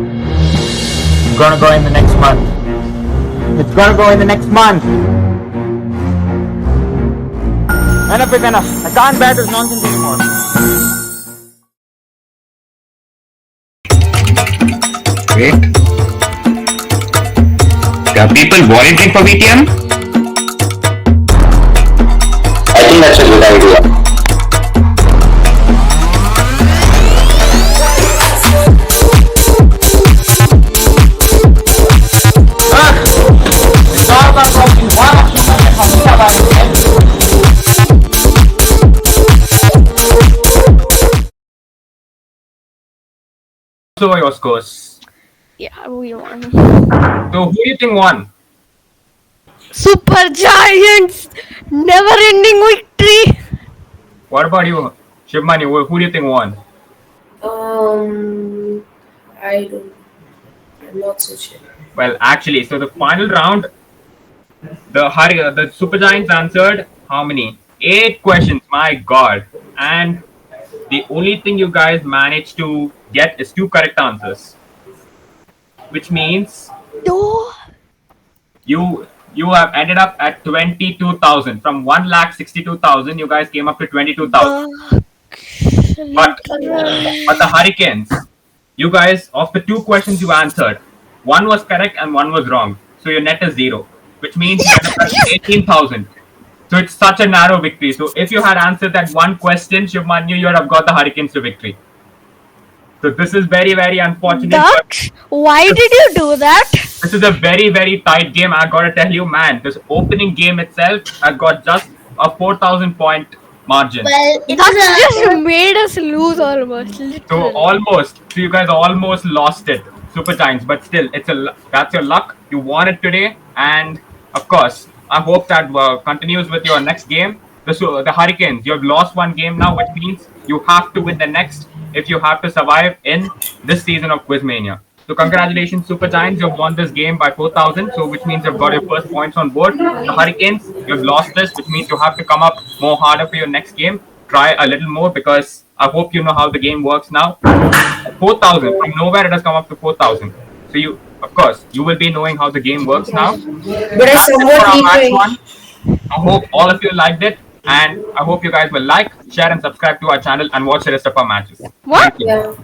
It's gonna go in the next month. It's gonna go in the next month. Enough is enough. I can't bear this nonsense anymore. Wait. There are people volunteering for VTM? I think that's a good idea. So your scores. Yeah, we won. So who do you think won? SuperGiants. Never-ending victory. What about you, Shivmani? Who do you think won? I don't. I'm not so sure. Well, actually, so the final round, the Super Giants answered how many? 8 questions. My God! And the only thing you guys managed to get is 2 correct answers, which means Oh, you have ended up at 22,000 from 1,62,000. You guys came up to 22,000. But literally. the Hurricanes, you guys, of the 2 questions you answered, one was correct and one was wrong. So your net is 0, which means you end up at 18,000. So it's such a narrow victory. So if you had answered that one question, Shubman, you would have got the Hurricanes to victory. So this is very, very unfortunate. Ducks, why did you do that? This is a very, very tight game. I gotta tell you, man, this opening game itself, I got just a 4,000 point margin. Well, it Ducks was just made us lose almost. So Literally. almost, so you guys almost lost it, Super Giants. But still, that's your luck. You won it today, and of course, I hope that continues with your next game. The Hurricanes, you have lost one game now, which means you have to win the next if you have to survive in this season of QuizMania. So congratulations, Super Giants. You've won this game by 4,000. So which means you've got your first points on board. The Hurricanes, you've lost this, which means you have to come up more harder for your next game. Try a little more because I hope you know how the game works now. 4,000 from nowhere, it has come up to 4,000. So you, of course, you will be knowing how the game works now. But I That's it for somewhat our need match to. one. I hope all of you liked it, and I hope you guys will like, share, and subscribe to our channel and watch the rest of our matches. What? Thank you. Yeah.